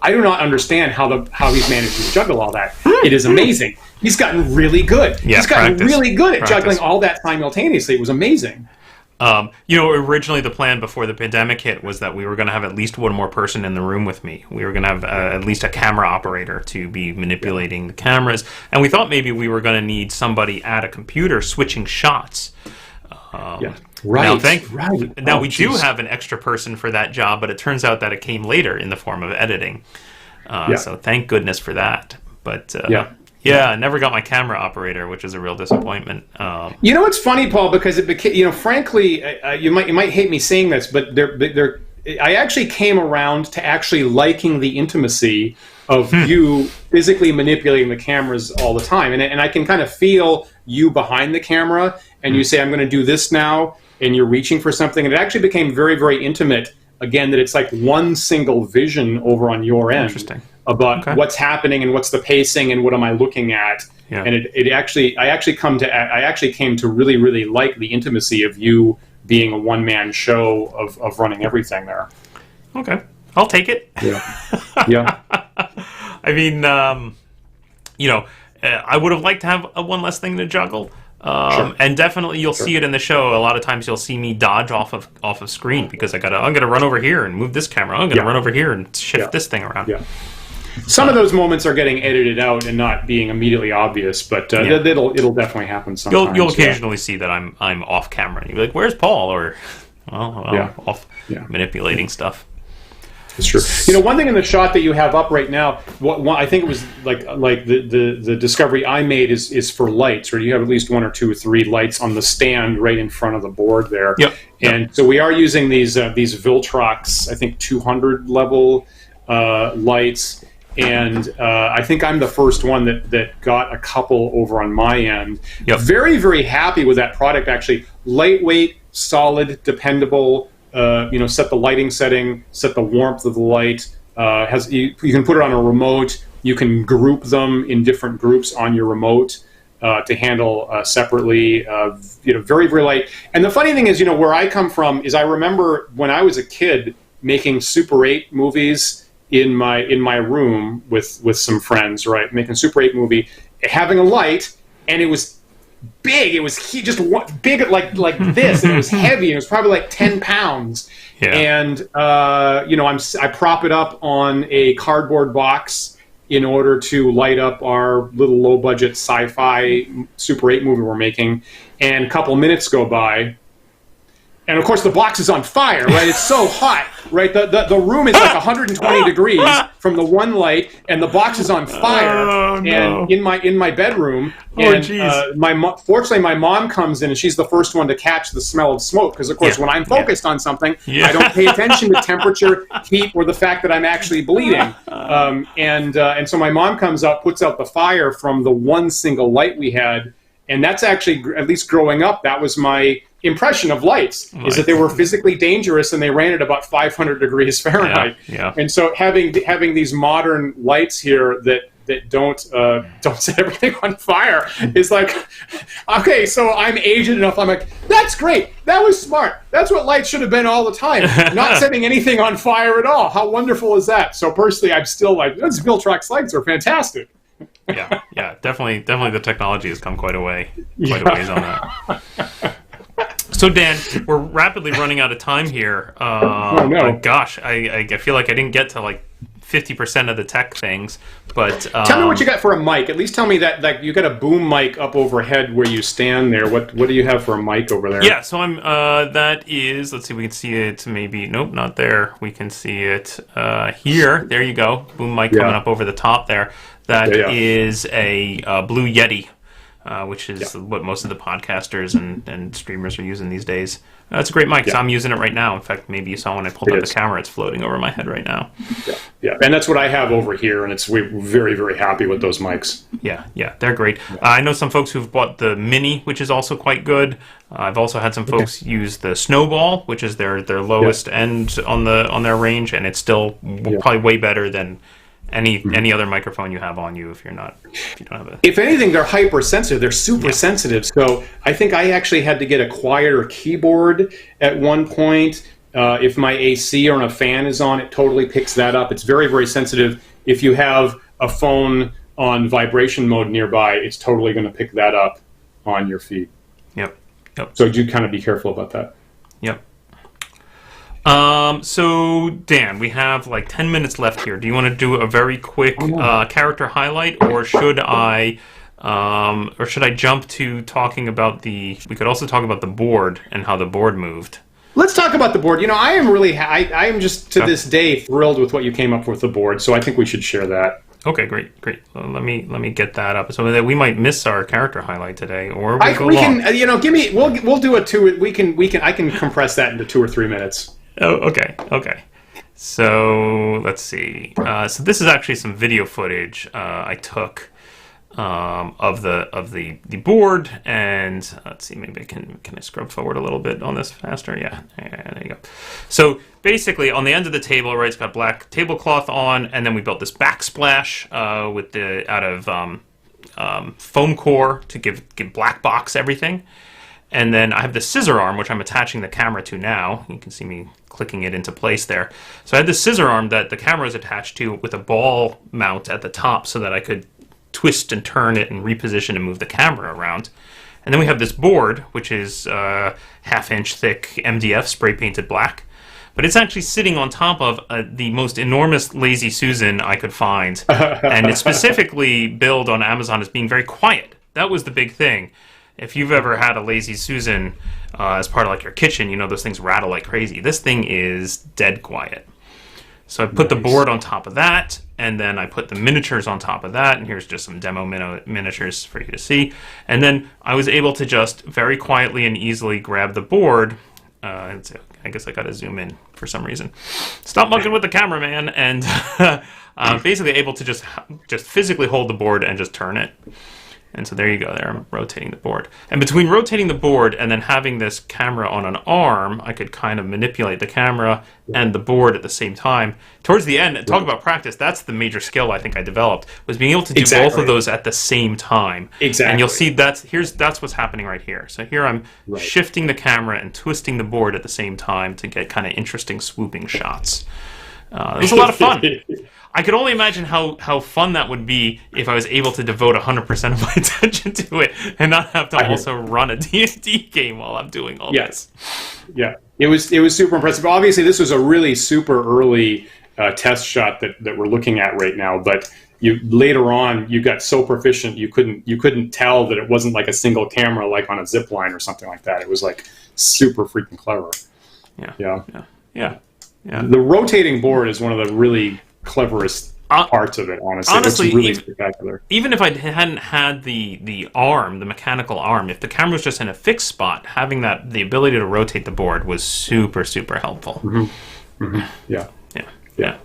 I do not understand how he's managed to juggle all that. It is amazing. He's gotten really good. He's gotten really good at juggling all that simultaneously. It was amazing. Originally the plan before the pandemic hit was that we were going to have at least one more person in the room with me. We were going to have at least a camera operator to be manipulating the cameras, and we thought maybe we were going to need somebody at a computer switching shots. Right. Now we do have an extra person for that job, but it turns out that it came later in the form of editing. So thank goodness for that. But I never got my camera operator, which is a real disappointment. You know, it's funny, Paul, because it became, you know, frankly, you might hate me saying this, but I actually came around to actually liking the intimacy of you physically manipulating the cameras all the time. And I can kind of feel you behind the camera, and you say, I'm going to do this now, and you're reaching for something. And it actually became very, very intimate, again, that it's like one single vision over on your end about what's happening and what's the pacing and what am I looking at. And I actually came to really, really like the intimacy of you being a one-man show of running everything there. Okay. I'll take it. Yeah. I mean, you know, I would have liked to have one less thing to juggle. And definitely you'll see it in the show. A lot of times you'll see me dodge off of screen because I'm gonna run over here and move this camera. I'm gonna run over here and shift this thing around. Some of those moments are getting edited out and not being immediately obvious, but it'll definitely happen sometimes. You'll occasionally see that I'm off camera and you'll be like, "Where's Paul?" Or off manipulating stuff. It's true. You know, one thing in the shot that you have up right now, I think it was like the discovery I made is for lights, or you have at least one or two or three lights on the stand right in front of the board there. And so we are using these Viltrox, I think 200 level lights, and I think I'm the first one that got a couple over on my end. Very, very happy with that product, actually. Lightweight, solid, dependable. Set the lighting setting, set the warmth of the light. You can put it on a remote. You can group them in different groups on your remote to handle separately. Very, very light. And the funny thing is, where I come from is I remember when I was a kid making Super 8 movies in my room with some friends, right? Making Super 8 movie, having a light, and it was big. It was big like this, and it was heavy. And it was probably like 10 pounds. And I prop it up on a cardboard box in order to light up our little low budget sci-fi Super 8 movie we're making. And a couple minutes go by, and of course the box is on fire, right? It's so hot, right? The room is like 120 degrees from the one light, and the box is on fire. And in my bedroom, fortunately my mom comes in, and she's the first one to catch the smell of smoke, because of course when I'm focused on something, I don't pay attention to temperature, heat, or the fact that I'm actually bleeding. And so my mom comes up, puts out the fire from the one single light we had, and that's actually, at least growing up, that was my impression of lights, is that they were physically dangerous and they ran at about 500 degrees Fahrenheit. And so having these modern lights here that don't set everything on fire is like, okay, so I'm aged enough. I'm like, that's great. That was smart. That's what lights should have been all the time. Not setting anything on fire at all. How wonderful is that? So personally, I'm still like, those Viltrox lights are fantastic. Definitely the technology has come quite a ways on that. So Dan, we're rapidly running out of time here. Oh no! But gosh, I feel like I didn't get to like 50% of the tech things. But tell me what you got for a mic. At least tell me that like you got a boom mic up overhead where you stand there. What do you have for a mic over there? Yeah, so I'm that is, let's see, we can see it maybe. Nope, not there. We can see it here. There you go. Boom mic coming up over the top there. That is a Blue Yeti. Which is what most of the podcasters and streamers are using these days. It's a great mic, so I'm using it right now. In fact, maybe you saw when I pulled out the camera, it's floating over my head right now. And that's what I have over here, and we're very, very happy with those mics. Yeah, they're great. I know some folks who've bought the Mini, which is also quite good. I've also had some folks use the Snowball, which is their lowest end on their range, and it's still probably way better than any other microphone you have on you if you don't have a... If anything, they're hypersensitive. They're super sensitive. So I think I actually had to get a quieter keyboard at one point. If my AC or a fan is on, it totally picks that up. It's very, very sensitive. If you have a phone on vibration mode nearby, it's totally going to pick that up on your feed. Yep. So do kind of be careful about that. Yep. So Dan, we have like 10 minutes left here. Do you want to do a very quick character highlight, or should I Or should I jump to talking about we could also talk about the board and how the board moved. Let's talk about the board. You know, I am really, I am just to this day thrilled with what you came up with the board. So I think we should share that. Okay, great. Well, let me get that up so that we might miss our character highlight today, or we can, you know, we'll do a 2. I can compress that into 2 or 3 minutes. Oh, okay. So let's see. So this is actually some video footage I took of the board, and let's see, maybe can I scrub forward a little bit on this faster? Yeah, there you go. So basically, on the end of the table, right, it's got black tablecloth on, and then we built this backsplash with out of foam core to give black box everything. And then I have the scissor arm, which I'm attaching the camera to now. You can see me clicking it into place there. So I had the scissor arm that the camera is attached to with a ball mount at the top so that I could twist and turn it and reposition and move the camera around. And then we have this board, which is 1/2 inch thick MDF spray painted black. But it's actually sitting on top of the most enormous Lazy Susan I could find. And it's specifically billed on Amazon as being very quiet. That was the big thing. If you've ever had a Lazy Susan as part of like your kitchen, you know those things rattle like crazy. This thing is dead quiet. So I put the board on top of that, and then I put the miniatures on top of that, and here's just some demo miniatures for you to see. And then I was able to just very quietly and easily grab the board. I guess I got to zoom in for some reason. Stop mucking with the camera, man. And basically able to just physically hold the board and just turn it. And so there you go there, I'm rotating the board. And between rotating the board and then having this camera on an arm, I could kind of manipulate the camera and the board at the same time. Towards the end, talk about practice, that's the major skill I think I developed, was being able to do both of those at the same time. Exactly. And you'll see that's what's happening right here. So here I'm shifting the camera and twisting the board at the same time to get kind of interesting swooping shots. It was a lot of fun. I could only imagine how fun that would be if I was able to devote 100% of my attention to it and not have to also run a D&D game while I'm doing all this. Yeah, it was super impressive. Obviously, this was a really super early test shot that we're looking at right now. But later on, you got so proficient you couldn't tell that it wasn't like a single camera like on a zip line or something like that. It was like super freaking clever. Yeah. The rotating board is one of the really cleverest parts of it, honestly. It's really spectacular. Even if I hadn't had the arm, the mechanical arm, if the camera was just in a fixed spot, having the ability to rotate the board was super, super helpful. Yeah. I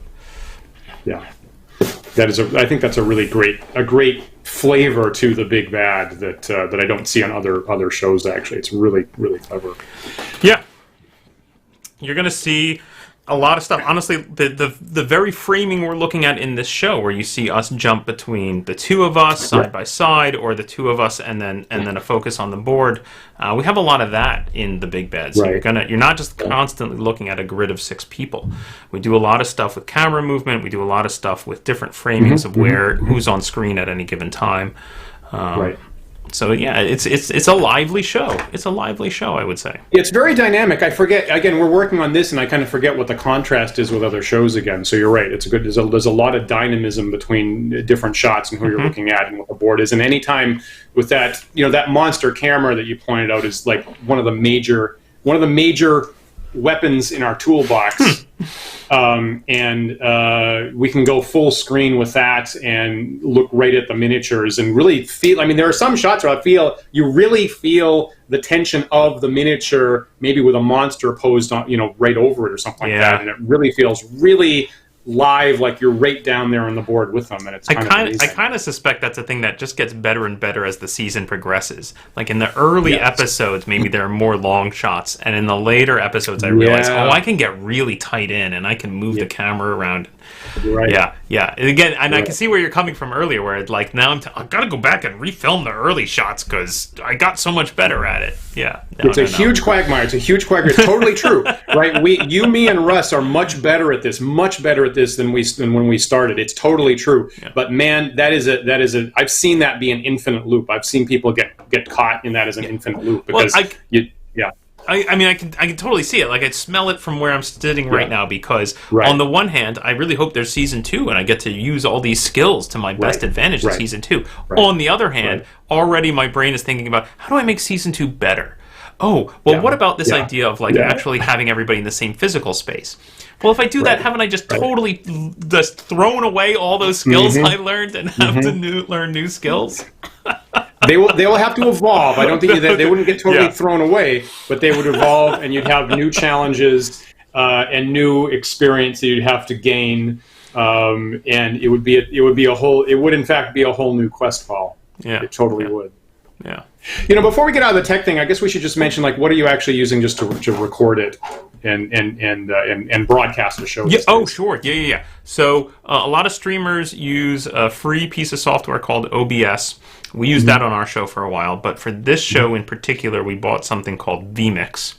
think that's a really great flavor to the big bad that I don't see on other shows. Actually, it's really, really clever. Yeah, you're gonna see a lot of stuff. Honestly, the very framing we're looking at in this show, where you see us jump between the two of us side by side, or the two of us and then a focus on the board, we have a lot of that in the big bad. So you're not just constantly looking at a grid of 6 people. We do a lot of stuff with camera movement. We do a lot of stuff with different framings of who's on screen at any given time. So yeah, it's a lively show. It's a lively show, I would say. It's very dynamic. I forget, again, we're working on this, and I kind of forget what the contrast is with other shows again. So you're right. There's a lot of dynamism between different shots and who you're looking at and what the board is. And anytime with that, that monster camera that you pointed out is like one of the major weapons in our toolbox. And we can go full screen with that and look right at the miniatures and really feel. There are some shots where you really feel the tension of the miniature, maybe with a monster posed on, right over it or something like that, and it really feels really live, like you're right down there on the board with them, and it's I kind of suspect that's a thing that just gets better and better as the season progresses. Like in the early episodes, maybe there are more long shots, and in the later episodes, I realize, I can get really tight in, and I can move the camera around. Yeah. And again, and I can see where you're coming from earlier, where like now I've got to go back and refilm the early shots because I got so much better at it. Yeah, it's a huge quagmire. It's a huge quagmire. It's totally true, right? Me, and Russ are much better at this than when we started. It's totally true. Yeah. But man, that is a. I've seen that be an infinite loop. I've seen people get caught in that as an infinite loop because I mean, I can totally see it. Like, I smell it from where I'm sitting right now, because on the one hand, I really hope there's season 2 and I get to use all these skills to my best advantage in season 2. On the other hand, already my brain is thinking about, how do I make season 2 better? Oh, well, what about this idea of like actually having everybody in the same physical space? Well, if I do that, haven't I just totally just thrown away all those skills I learned and have to learn new skills? They will have to evolve. I don't think that they wouldn't get totally thrown away, but they would evolve, and you'd have new challenges and new experience that you'd have to gain, and it would in fact be a whole new quest file. Yeah, it totally would. Yeah. Before we get out of the tech thing, I guess we should just mention, like, what are you actually using just to record it and broadcast the show? Yeah. Oh, sure. Yeah. So a lot of streamers use a free piece of software called OBS. We used that on our show for a while, but for this show in particular, we bought something called vMix,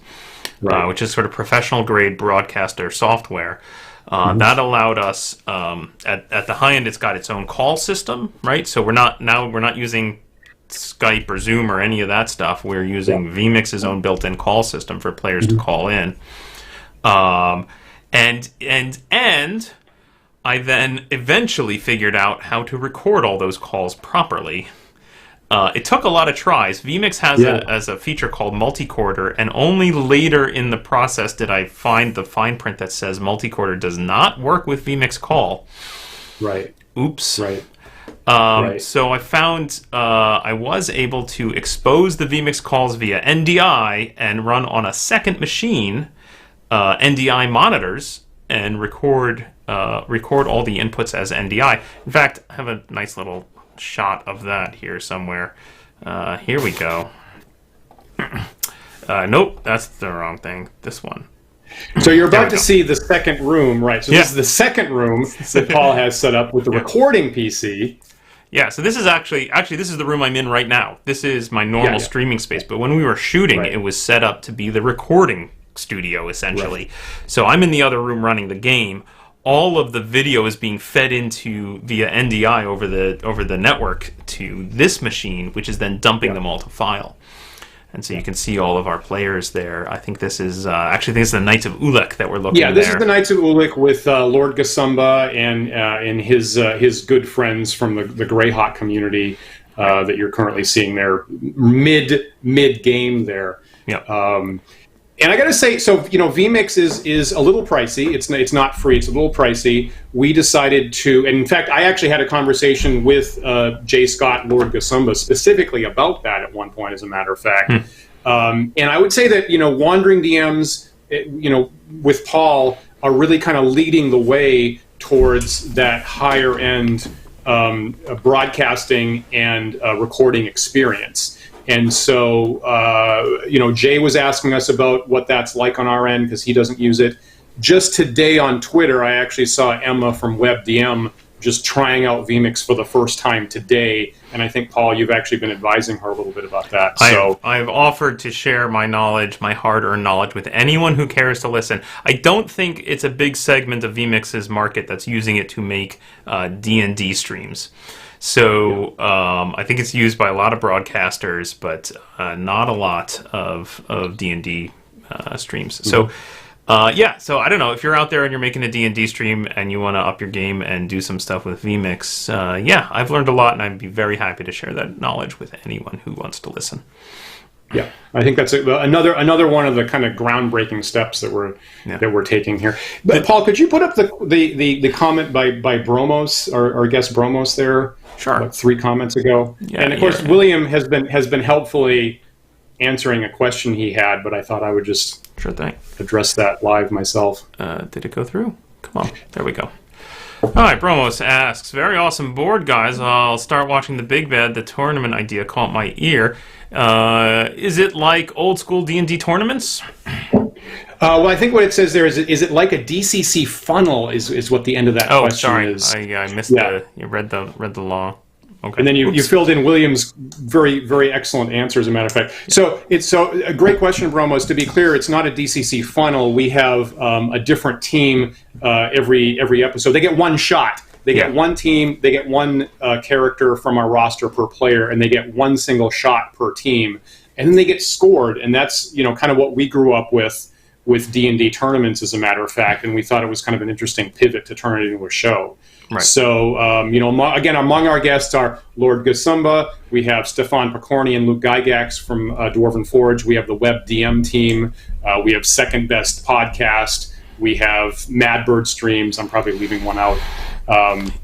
which is sort of professional grade broadcaster software. That allowed us at the high end. It's got its own call system, right? So we're not using Skype or Zoom or any of that stuff. We're using vMix's own built-in call system for players to call in. And I then eventually figured out how to record all those calls properly. It took a lot of tries. vMix has a feature called multicorder, and only later in the process did I find the fine print that says multicorder does not work with vMix call. Right. Oops. Right. So I found I was able to expose the vMix calls via NDI and run on a second machine NDI monitors and record all the inputs as NDI. In fact, I have a nice little shot of that here somewhere. Here we go. Nope, that's the wrong thing. This one. So you're about to see the second room, right? So this is the second room that Paul has set up with the recording PC. Yeah, so this is actually this is the room I'm in right now. This is my normal streaming space, but when we were shooting, it was set up to be the recording studio, essentially. Right. So I'm in the other room running the game. All of the video is being fed into via NDI over the network to this machine, which is then dumping them all to file. And so you can see all of our players there. I think this is this is the Knights of Ulek that we're looking at. Yeah, this is the Knights of Ulek with Lord Gasumba and his good friends from the Greyhawk community that you're currently seeing there mid game there. Yeah. And I got to say, so vMix is a little pricey. It's not free. It's a little pricey. We decided to, and in fact, I actually had a conversation with J. Scott, Lord Gasumba, specifically about that at one point, as a matter of fact. And I would say that Wandering DMs, with Paul, are really kind of leading the way towards that higher end broadcasting and recording experience. And so, Jay was asking us about what that's like on our end because he doesn't use it. Just today on Twitter, I actually saw Emma from WebDM just trying out vMix for the first time today. And I think, Paul, you've actually been advising her a little bit about that. So I've offered to share my knowledge, my hard-earned knowledge, with anyone who cares to listen. I don't think it's a big segment of vMix's market that's using it to make D&D streams. So I think it's used by a lot of broadcasters, but not a lot of D&D streams. So so I don't know, if you're out there and you're making a D&D stream and you want to up your game and do some stuff with vMix, I've learned a lot, and I'd be very happy to share that knowledge with anyone who wants to listen. Yeah, I think that's another one of the kind of groundbreaking steps that we're taking here. But Paul, could you put up the comment by Bromos, our guest Bromos there? Sure. 3 comments ago, and of course William has been helpfully answering a question he had, but I thought I would just address that live myself. Did it go through? Come on, there we go. All right, Bromos asks, very awesome board, guys. I'll start watching the Big Bad. The tournament idea caught my ear. Is it like old school D&D tournaments? Well, I think what it says there is it like a DCC funnel is what the end of that question is. I missed you read the law. Okay. And then you filled in William's very, very excellent answer, as a matter of fact. So it's a great question, Bromos. To be clear, it's not a DCC funnel. We have a different team every episode. They get one shot. They get one team. They get one character from our roster per player, and they get one single shot per team. and then they get scored, and that's kind of what we grew up with D&D tournaments, as a matter of fact, and we thought it was kind of an interesting pivot to turn it into a show. Right. So, again, among our guests are Lord Gasumba, we have Stefan Picorni and Luke Gygax from Dwarven Forge, we have the Web DM team, we have Second Best Podcast, we have Madbird Streams, I'm probably leaving one out.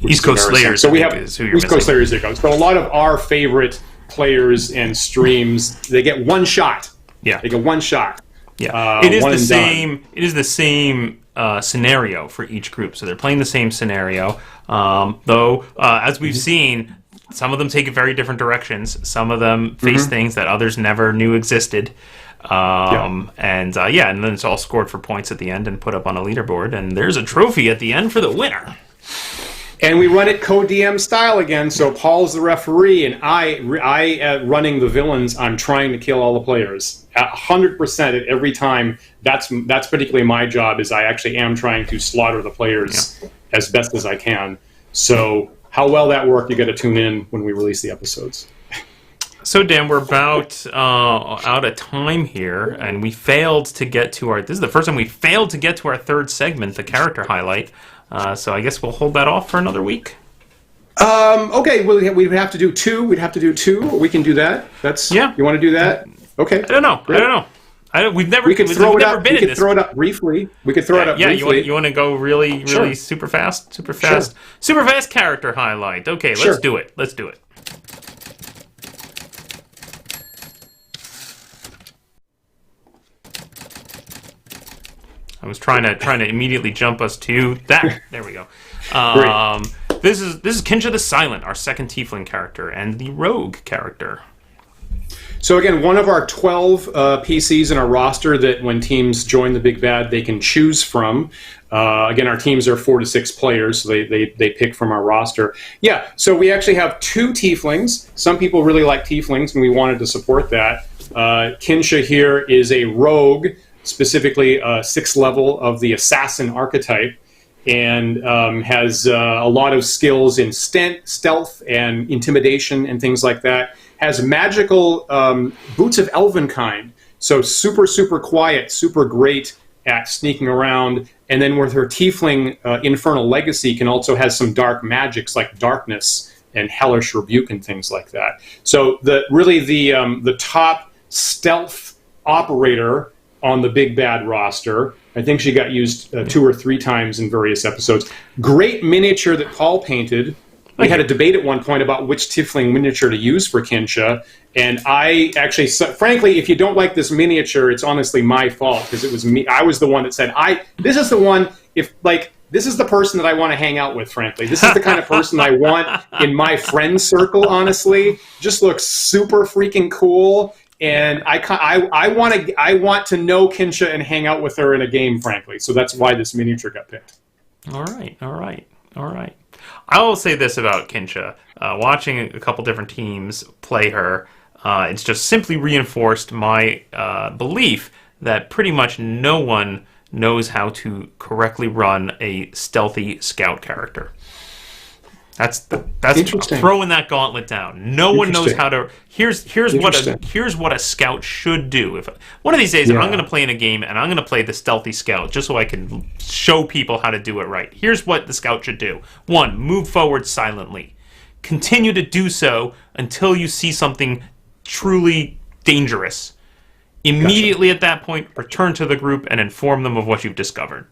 East Coast Slayers, so we have is who you're East Coast Slayers, there you go. So a lot of our favorite players and streams, they get one shot. Yeah. They get one shot. Yeah, it is the same. It is the same scenario for each group. So they're playing the same scenario. Though, as we've seen, some of them take very different directions. Some of them face things that others never knew existed. And then it's all scored for points at the end and put up on a leaderboard. And there's a trophy at the end for the winner. And we run it co-DM style again. So Paul's the referee, and I running the villains. I'm trying to kill all the players 100% at every time. That's particularly my job. Is I actually am trying to slaughter the players as best as I can. So how well that worked, you got to tune in when we release the episodes. So Dan, we're about out of time here, and we failed to get to our. This is the first time we failed to get to our third segment, the character highlight. So I guess we'll hold that off for another week. Okay, we'd have to do two. We'd have to do two. We can do that. You want to do that? Okay. I don't know. Great. We've never. We could throw it up. We could throw it up briefly. We could throw it up briefly. You want to go really super fast? Super fast character highlight. Okay, let's do it. Let's do it. I was trying to immediately jump us to that. There we go. This is Kynnsha the Silent, our second Tiefling character, and the Rogue character. So again, one of our 12 PCs in our roster that when teams join the Big Bad, they can choose from. Again, our teams are 4 to 6 players, so they pick from our roster. Yeah, so we actually have 2 Tieflings. Some people really like Tieflings, and we wanted to support that. Kynnsha here is a rogue, specifically 6th level of the assassin archetype, and has a lot of skills in stealth and intimidation and things like that. Has magical boots of elvenkind, so super quiet, super great at sneaking around. And then with her Tiefling Infernal Legacy, can also has some dark magics like darkness and hellish rebuke and things like that. So the top stealth operator on the Big Bad roster. I think she got used 2 or 3 times in various episodes. Great miniature that Paul painted. We had a debate at one point about which Tiefling miniature to use for Kynnsha, and I actually, frankly, if you don't like this miniature, it's honestly my fault, because it was me. I was the one that said, this is the one, this is the person that I want to hang out with, frankly. This is the kind of person I want in my friend circle, honestly. Just looks super freaking cool. And I want to know Kynnsha and hang out with her in a game, frankly. So that's why this miniature got picked. All right. I will say this about Kynnsha. Watching a couple different teams play her, it's just simply reinforced my belief that pretty much no one knows how to correctly run a stealthy scout character. That's throwing that gauntlet down. No one knows how to. Here's what a scout should do. If one of these days I'm going to play in a game and I'm going to play the stealthy scout just so I can show people how to do it right. Here's what the scout should do: 1, move forward silently. Continue to do so until you see something truly dangerous. Immediately at that point, return to the group and inform them of what you've discovered.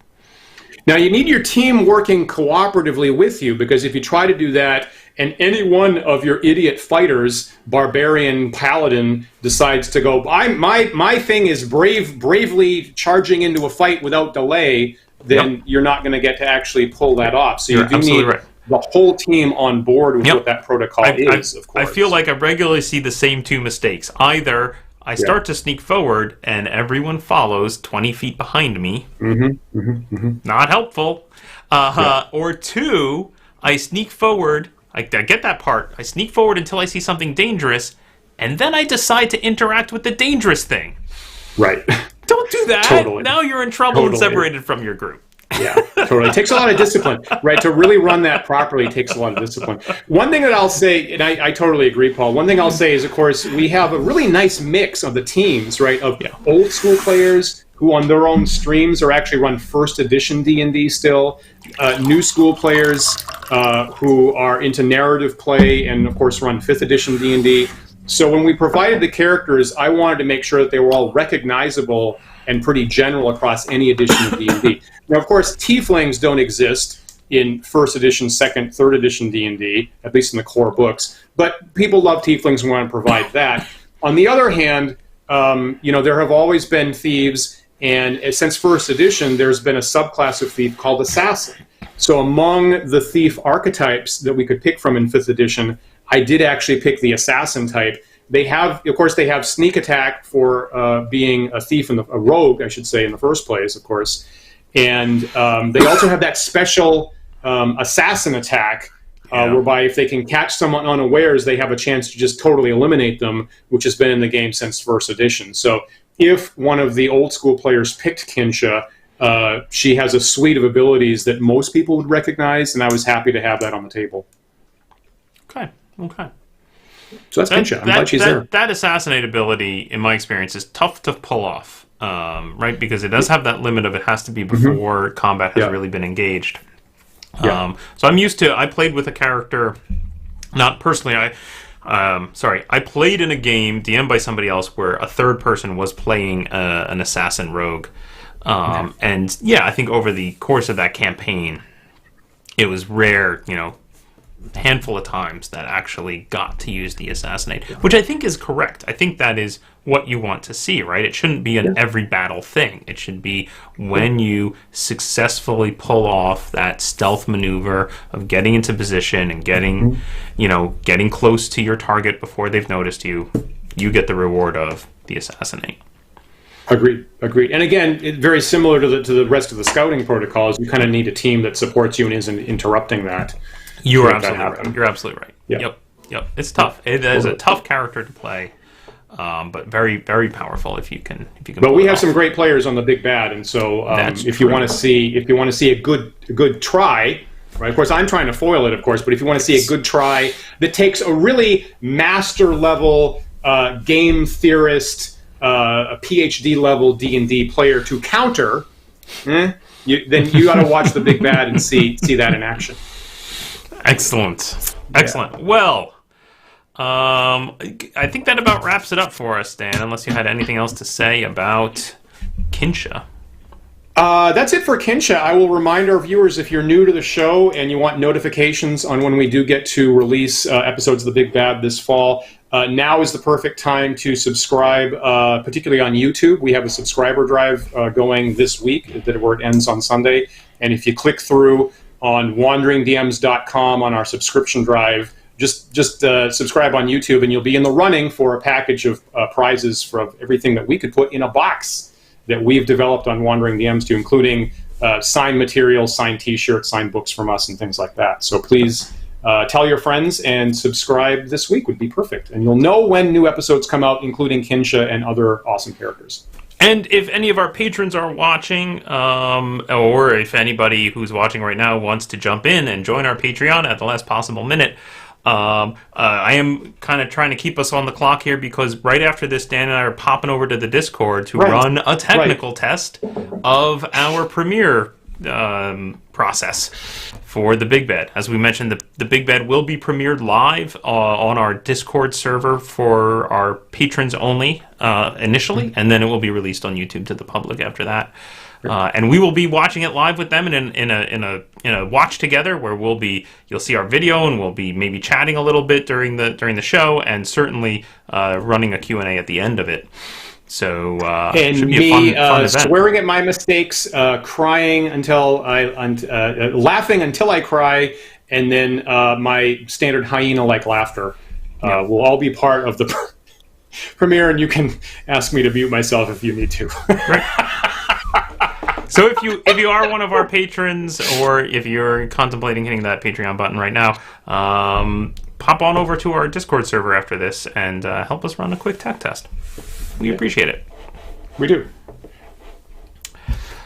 Now, you need your team working cooperatively with you, because if you try to do that and any one of your idiot fighters, barbarian, paladin, decides to go, my thing is bravely charging into a fight without delay, then you're not going to get to actually pull that off. So you do need the whole team on board with what that protocol is, of course. I feel like I regularly see the same 2 mistakes. Either I start to sneak forward, and everyone follows 20 feet behind me. Not helpful. Or 2, I sneak forward. I get that part. I sneak forward until I see something dangerous, and then I decide to interact with the dangerous thing. Right. Don't do that. Totally. Now you're in trouble and separated from your group. Yeah, totally. It takes a lot of discipline, right? To really run that properly takes a lot of discipline. One thing that I'll say, and I totally agree, Paul, one thing I'll say is, of course, we have a really nice mix of the teams, right? Of old school players who on their own streams are actually run first edition D&D still, new school players who are into narrative play and, of course, run 5th edition D&D. So when we provided the characters, I wanted to make sure that they were all recognizable and pretty general across any edition of D&D. Now, of course, Tieflings don't exist in 1st edition, 2nd, 3rd edition D&D, at least in the core books. But people love Tieflings and want to provide that. On the other hand, there have always been thieves, and since 1st edition, there's been a subclass of thief called Assassin. So among the thief archetypes that we could pick from in 5th edition, I did actually pick the Assassin type. They have sneak attack for being a thief and a rogue, I should say, in the first place, of course. And they also have that special assassin attack, whereby if they can catch someone unawares, they have a chance to just totally eliminate them, which has been in the game since 1st edition. So if one of the old school players picked Kynnsha, she has a suite of abilities that most people would recognize, and I was happy to have that on the table. Okay. So that's Kynnsha. I'm glad she's there. That assassinate ability, in my experience, is tough to pull off, right? Because it does have that limit of it has to be before combat has really been engaged. So I'm used to. I played with a character, not personally. I played in a game DM'd by somebody else where a third person was playing an assassin rogue, and I think over the course of that campaign, it was rare, handful of times that actually got to use the assassinate, which I think is correct. I think that is what you want to see, right? It shouldn't be an every battle thing. It should be when you successfully pull off that stealth maneuver of getting into position and getting close to your target before they've noticed you, you get the reward of the assassinate. Agreed. And again, very similar to the rest of the scouting protocols, you kind of need a team that supports you and isn't interrupting that. You're absolutely right. Yep. It's tough. It is a tough character to play, but very, very powerful if you can. But we have some great players on the Big Bad, and so if you want to see a good try, right? Of course, I'm trying to foil it, of course, but if you want to see a good try that takes a really master level game theorist, a PhD level D&D player to counter, then you got to watch the Big Bad and see that in action. Excellent. Well, I think that about wraps it up for us, Dan, unless you had anything else to say about Kynnsha. That's it for Kynnsha. I will remind our viewers, if you're new to the show and you want notifications on when we do get to release episodes of The Big Bad this fall, now is the perfect time to subscribe, particularly on YouTube. We have a subscriber drive going this week, where it ends on Sunday. And if you click through on wanderingdms.com on our subscription drive, just subscribe on YouTube, and you'll be in the running for a package of prizes for everything that we could put in a box that we've developed on Wandering DMs, to including signed materials, signed T-shirts, signed books from us, and things like that. So please tell your friends and subscribe this week would be perfect. And you'll know when new episodes come out, including Kynnsha and other awesome characters. And if any of our patrons are watching, or if anybody who's watching right now wants to jump in and join our Patreon at the last possible minute, I am kind of trying to keep us on the clock here, because right after this, Dan and I are popping over to the Discord to run a technical test of our premiere process for the Big Bad. As we mentioned, the Big Bad will be premiered live on our Discord server for our patrons only initially, and then it will be released on YouTube to the public after that. And we will be watching it live with them in a watch together, where you'll see our video, and we'll be maybe chatting a little bit during the show, and certainly running a Q&A at the end of it. So and should be me a fun event. swearing at my mistakes, crying laughing until I cry, and then my standard hyena-like laughter will all be part of the premiere, and you can ask me to mute myself if you need to. So if you are one of our patrons, or if you're contemplating hitting that Patreon button right now, pop on over to our Discord server after this and help us run a quick tech test. We appreciate it. We do.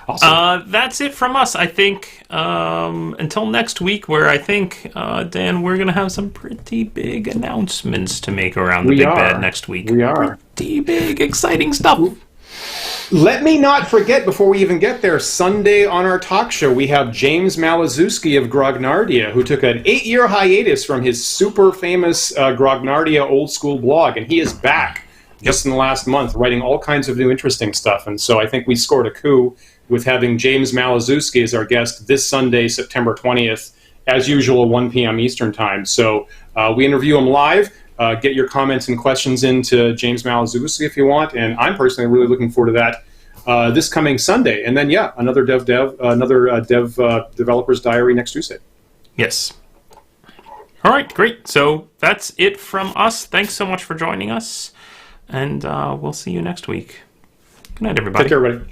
Awesome. That's it from us, I think. Until next week, where I think, Dan, we're going to have some pretty big announcements to make around the Big Bad next week. We are. Pretty big, exciting stuff. Let me not forget, before we even get there, Sunday on our talk show, we have James Malazewski of Grognardia, who took an 8-year hiatus from his super famous Grognardia old school blog, and he is back just in the last month, writing all kinds of new interesting stuff. And so I think we scored a coup with having James Malazewski as our guest this Sunday, September 20th, as usual, 1 p.m. Eastern Time. So we interview him live. Get your comments and questions into James Malazewski if you want, and I'm personally really looking forward to that this coming Sunday. And then, another developer's diary next Tuesday. Yes. All right, great. So that's it from us. Thanks so much for joining us, and we'll see you next week. Good night, everybody. Take care, everybody.